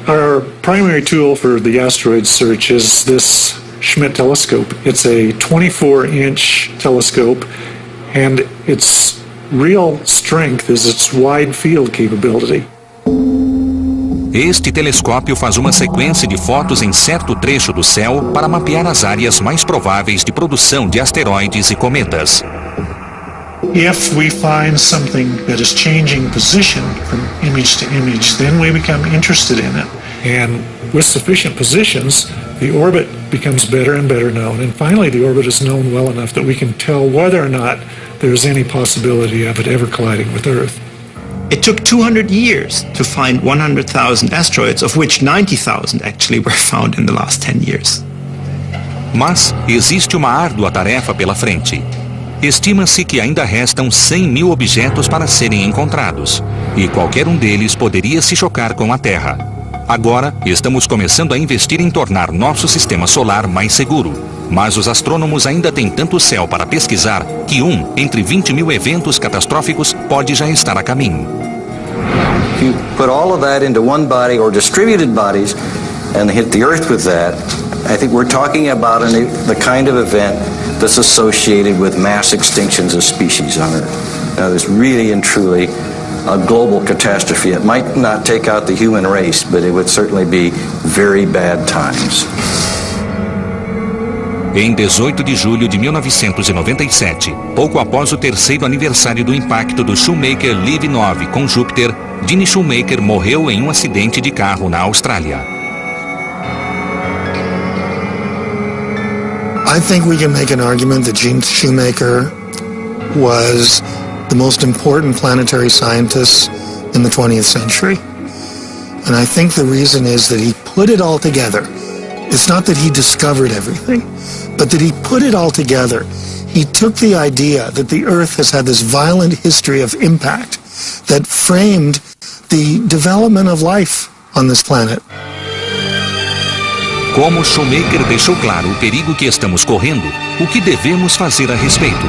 Our primary tool for the asteroid search is this Schmidt telescope. It's a 24-inch telescope, and its real strength is its wide field capability. Este telescópio faz uma sequência de fotos em certo trecho do céu para mapear as áreas mais prováveis de produção de asteroides e cometas. If we find something that is changing position from image to image, then we become interested in it. And with sufficient positions, the orbit becomes better and better known. And finally, the orbit is known well enough that we can tell whether or not there's any possibility of it ever colliding with Earth. It took 200 years to find 100,000 asteroids, of which 90,000 actually were found in the last 10 years. Mas existe uma árdua tarefa pela frente. Estima-se que ainda restam 100 mil objetos para serem encontrados. e qualquer um deles poderia se chocar com a Terra. Agora, estamos começando a investir em tornar nosso sistema solar mais seguro. Mas os astrônomos ainda têm tanto céu para pesquisar que entre 20 mil eventos catastróficos pode já estar a caminho. If you put all of that into one body or distributed bodies and hit the Earth with that, I think we're talking about the kind of event that's associated with mass extinctions of species on Earth. Now, there's really and truly a global catastrophe. It might not take out the human race, but it would certainly be very bad times. Em 18 de julho de 1997, pouco após o terceiro aniversário do impacto do Shoemaker Live 9 com Júpiter, Gene Shoemaker morreu em um acidente de carro na Austrália. I think we can make an argument that Gene Shoemaker was the most important planetary scientist in the 20th century. And I think the reason is that he put it all together. It's not that he discovered everything, but that he put it all together. He took the idea that the Earth has had this violent history of impact that framed the development of life on this planet. Como Shoemaker deixou claro o perigo que estamos correndo, o que devemos fazer a respeito?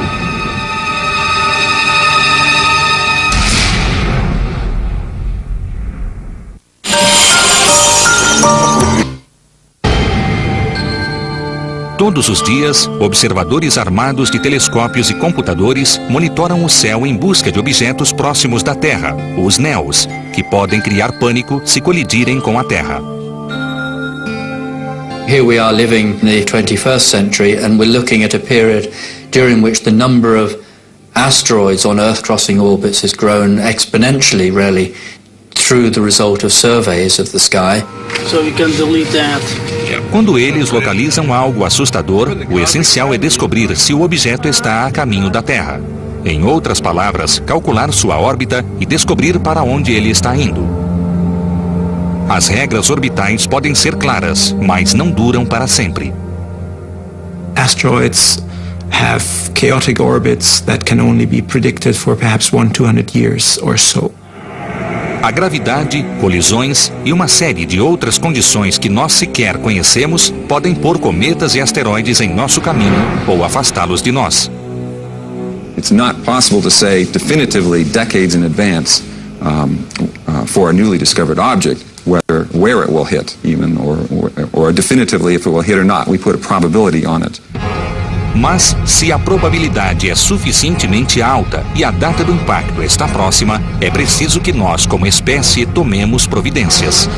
Todos os dias, observadores armados de telescópios e computadores monitoram o céu em busca de objetos próximos da Terra, os NEOs, que podem criar pânico se colidirem com a Terra. Here we are living in the 21st century, and we're looking at a period during which the number of asteroids on Earth-crossing orbits has grown exponentially, really, through the result of surveys of the sky. So you can delete that. Quando eles localizam algo assustador, o essencial é descobrir se o objeto está a caminho da Terra. Em outras palavras, calcular sua órbita e descobrir para onde ele está indo. As regras orbitais podem ser claras, mas não duram para sempre. Asteroids have chaotic orbits that can only be predicted for perhaps 100-200 years or so. A gravidade, colisões e uma série de outras condições que nós sequer conhecemos podem pôr cometas e asteroides em nosso caminho ou afastá-los de nós. It's not possible to say definitively decades in advance for a newly discovered object where it will hit even or definitively if it will hit or not. We put a probability on it. Mas, se a probabilidade é suficientemente alta e a data do impacto está próxima, é preciso que nós, como espécie, tomemos providências.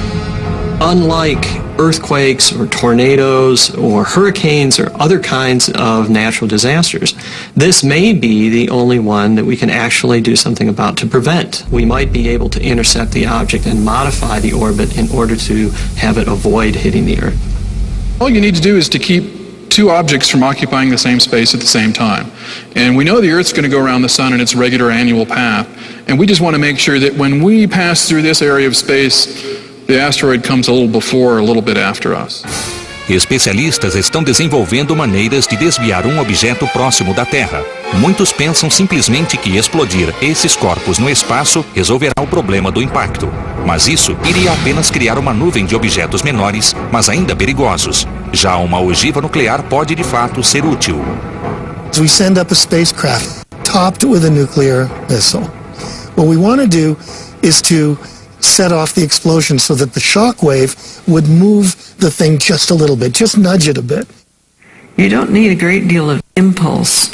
Unlike earthquakes or tornadoes or hurricanes or other kinds of natural disasters, this may be the only one that we can actually do something about to prevent. We might be able to intercept the object and modify the orbit in order to have it avoid hitting the Earth. All you need to do is to keep two objects from occupying the same space at the same time. And we know the Earth's going to go around the sun in its regular annual path. And we just want to make sure that when we pass through this area of space, the asteroid comes a little before or a little bit after us. Especialistas estão desenvolvendo maneiras de desviar um objeto próximo da Terra. Muitos pensam simplesmente que explodir esses corpos no espaço resolverá o problema do impacto. Mas isso iria apenas criar uma nuvem de objetos menores, mas ainda perigosos. Já uma ogiva nuclear pode de fato ser útil. We send up a spacecraft topped with a nuclear missile. What we want to do is to set off the explosion so that the shock wave would move the thing just a little bit, just nudge it a bit. You don't need a great deal of impulse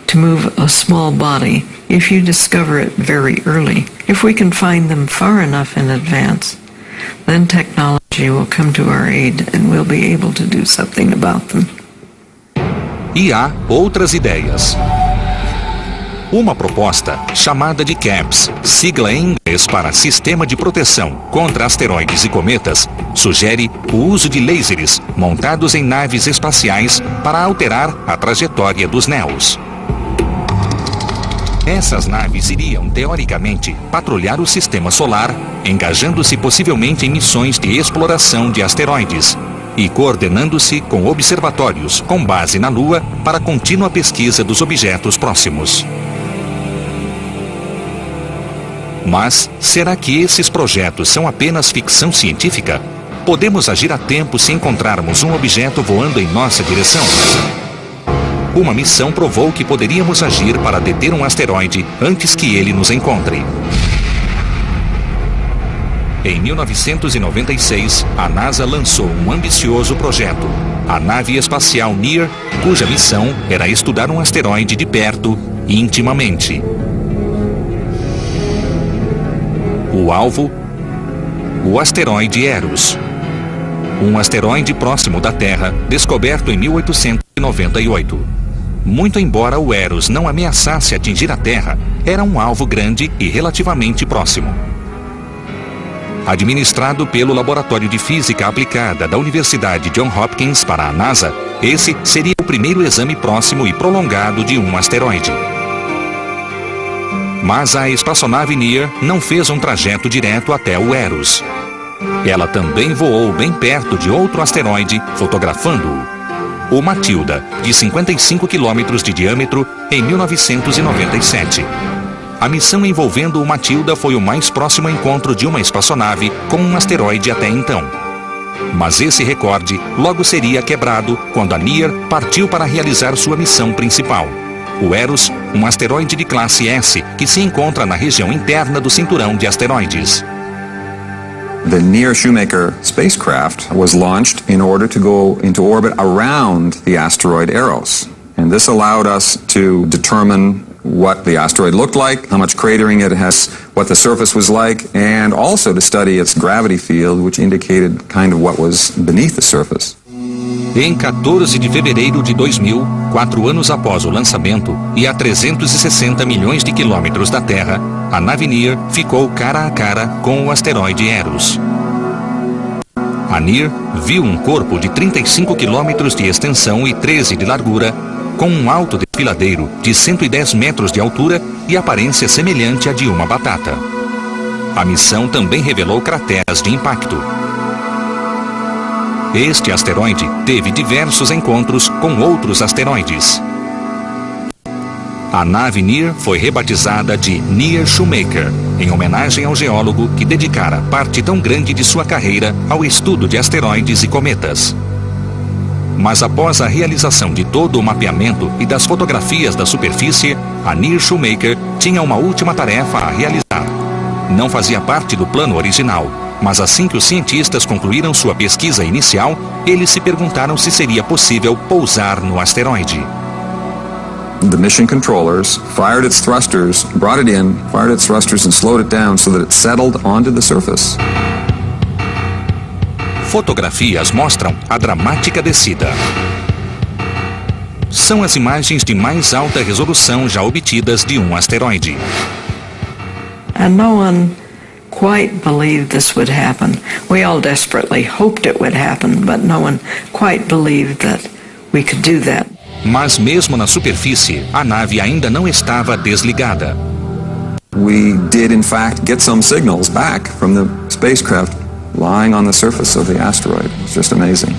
to move a small body if you discover it very early. If we can find them far enough in advance, then technology will come to our aid and we'll be able to do something about them. E há outras ideias. Uma proposta, chamada de CAPS, sigla em inglês para Sistema de Proteção contra Asteroides e Cometas, sugere o uso de lasers montados em naves espaciais para alterar a trajetória dos NEOs. Essas naves iriam, teoricamente, patrulhar o sistema solar, engajando-se possivelmente em missões de exploração de asteroides e coordenando-se com observatórios com base na Lua para a contínua pesquisa dos objetos próximos. Mas será que esses projetos são apenas ficção científica? Podemos agir a tempo se encontrarmos um objeto voando em nossa direção? Uma missão provou que poderíamos agir para deter um asteroide antes que ele nos encontre. Em 1996, a NASA lançou um ambicioso projeto, a nave espacial NEAR, cuja missão era estudar um asteroide de perto, intimamente. O alvo? O asteroide Eros. Um asteroide próximo da Terra, descoberto em 1898. Muito embora o Eros não ameaçasse atingir a Terra, era um alvo grande e relativamente próximo. Administrado pelo Laboratório de Física Aplicada da Universidade Johns Hopkins para a NASA, esse seria o primeiro exame próximo e prolongado de um asteroide. Mas a espaçonave NEAR não fez um trajeto direto até o Eros. Ela também voou bem perto de outro asteroide, fotografando-o. O Matilda, de 55 quilômetros de diâmetro, em 1997. A missão envolvendo o Matilda foi o mais próximo encontro de uma espaçonave com um asteroide até então. Mas esse recorde logo seria quebrado quando a NEAR partiu para realizar sua missão principal. O Eros, um asteroide de classe S que se encontra na região interna do cinturão de asteroides. The NEAR-Shoemaker spacecraft was launched in order to go into orbit around the asteroid Eros. And this allowed us to determine what the asteroid looked like, how much cratering it has, what the surface was like, and also to study its gravity field, which indicated kind of what was beneath the surface. Em 14 de fevereiro de 2000, 4 anos após o lançamento e a 360 milhões de quilômetros da Terra, a nave NEAR ficou cara a cara com o asteroide Eros. A NEAR viu um corpo de 35 quilômetros de extensão e 13 de largura, com um alto desfiladeiro de 110 metros de altura e aparência semelhante à de uma batata. A missão também revelou crateras de impacto. Este asteroide teve diversos encontros com outros asteroides. A nave NEAR foi rebatizada de NEAR-Shoemaker, em homenagem ao geólogo que dedicara parte tão grande de sua carreira ao estudo de asteroides e cometas. Mas após a realização de todo o mapeamento e das fotografias da superfície, a NEAR-Shoemaker tinha uma última tarefa a realizar. Não fazia parte do plano original, mas assim que os cientistas concluíram sua pesquisa inicial, eles se perguntaram se seria possível pousar no asteroide. The mission controllers fired its thrusters, brought it in, fired its thrusters and slowed it down so that it settled onto the surface. Fotografias mostram a dramática descida. São as imagens de mais alta resolução já obtidas de um asteroide. And no one quite believed this would happen. We all desperately hoped it would happen, but no one quite believed that we could do that. Mas mesmo na superfície, a nave ainda não estava desligada. We did in fact get some signals back from the spacecraft lying on the surface of the asteroid. It's just amazing.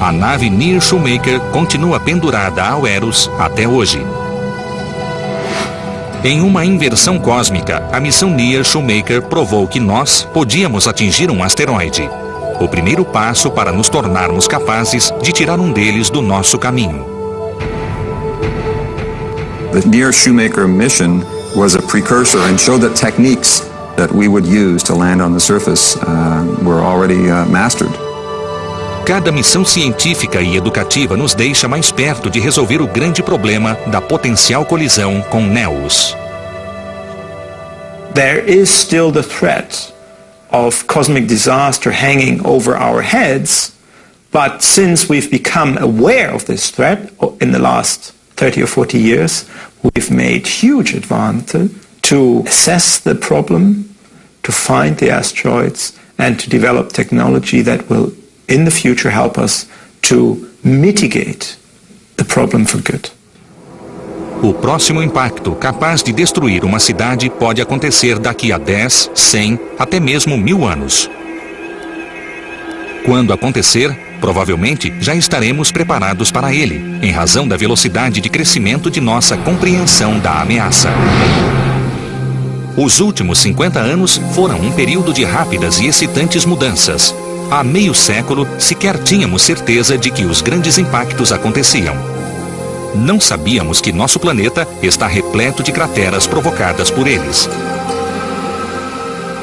A nave NEAR-Shoemaker continua pendurada ao Eros até hoje. Em uma inversão cósmica, a missão NEAR-Shoemaker provou que nós podíamos atingir um asteroide. O primeiro passo para nos tornarmos capazes de tirar um deles do nosso caminho. The NEAR-Shoemaker mission was a precursor and showed that techniques that we would use to land on the surface were already mastered. Cada missão científica e educativa nos deixa mais perto de resolver o grande problema da potencial colisão com Neos. There is still the threat of cosmic disaster hanging over our heads, but since we've become aware of this threat in the last 30 or 40 years, we've made huge advances to assess the problem, to find the asteroids, and to develop technology that will in the future help us to mitigate the problem for good. O próximo impacto capaz de destruir uma cidade pode acontecer daqui a 10, 100, até mesmo 1000 anos. Quando acontecer, provavelmente já estaremos preparados para ele, em razão da velocidade de crescimento de nossa compreensão da ameaça. Os últimos 50 anos foram um período de rápidas e excitantes mudanças. Há meio século, sequer tínhamos certeza de que os grandes impactos aconteciam. Não sabíamos que nosso planeta está repleto de crateras provocadas por eles.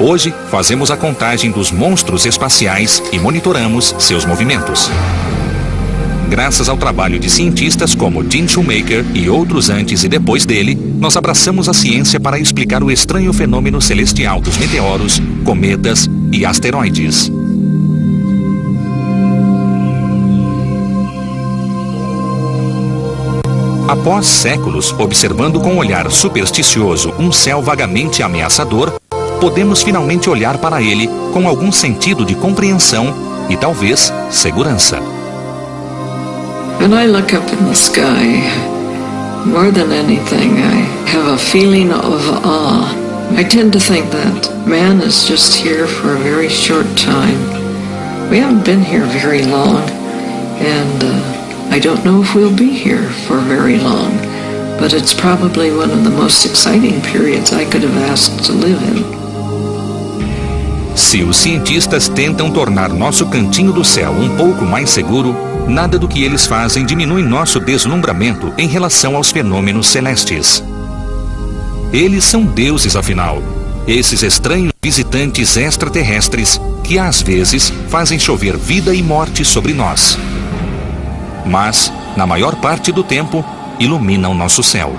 Hoje, fazemos a contagem dos monstros espaciais e monitoramos seus movimentos. Graças ao trabalho de cientistas como Gene Shoemaker e outros antes e depois dele, nós abraçamos a ciência para explicar o estranho fenômeno celestial dos meteoros, cometas e asteroides. Após séculos observando com um olhar supersticioso um céu vagamente ameaçador, podemos finalmente olhar para ele com algum sentido de compreensão e talvez segurança. When I look up in the sky, more than anything, I have a feeling of awe. I tend to think that man is just here for a very short time. We haven't been here very long, and I don't know if we'll be here for very long, but it's probably one of the most exciting periods I could have asked to live in. Se os cientistas tentam tornar nosso cantinho do céu um pouco mais seguro, nada do que eles fazem diminui nosso deslumbramento em relação aos fenômenos celestes. Eles são deuses, afinal. Esses estranhos visitantes extraterrestres que às vezes fazem chover vida e morte sobre nós. Mas, na maior parte do tempo, iluminam nosso céu.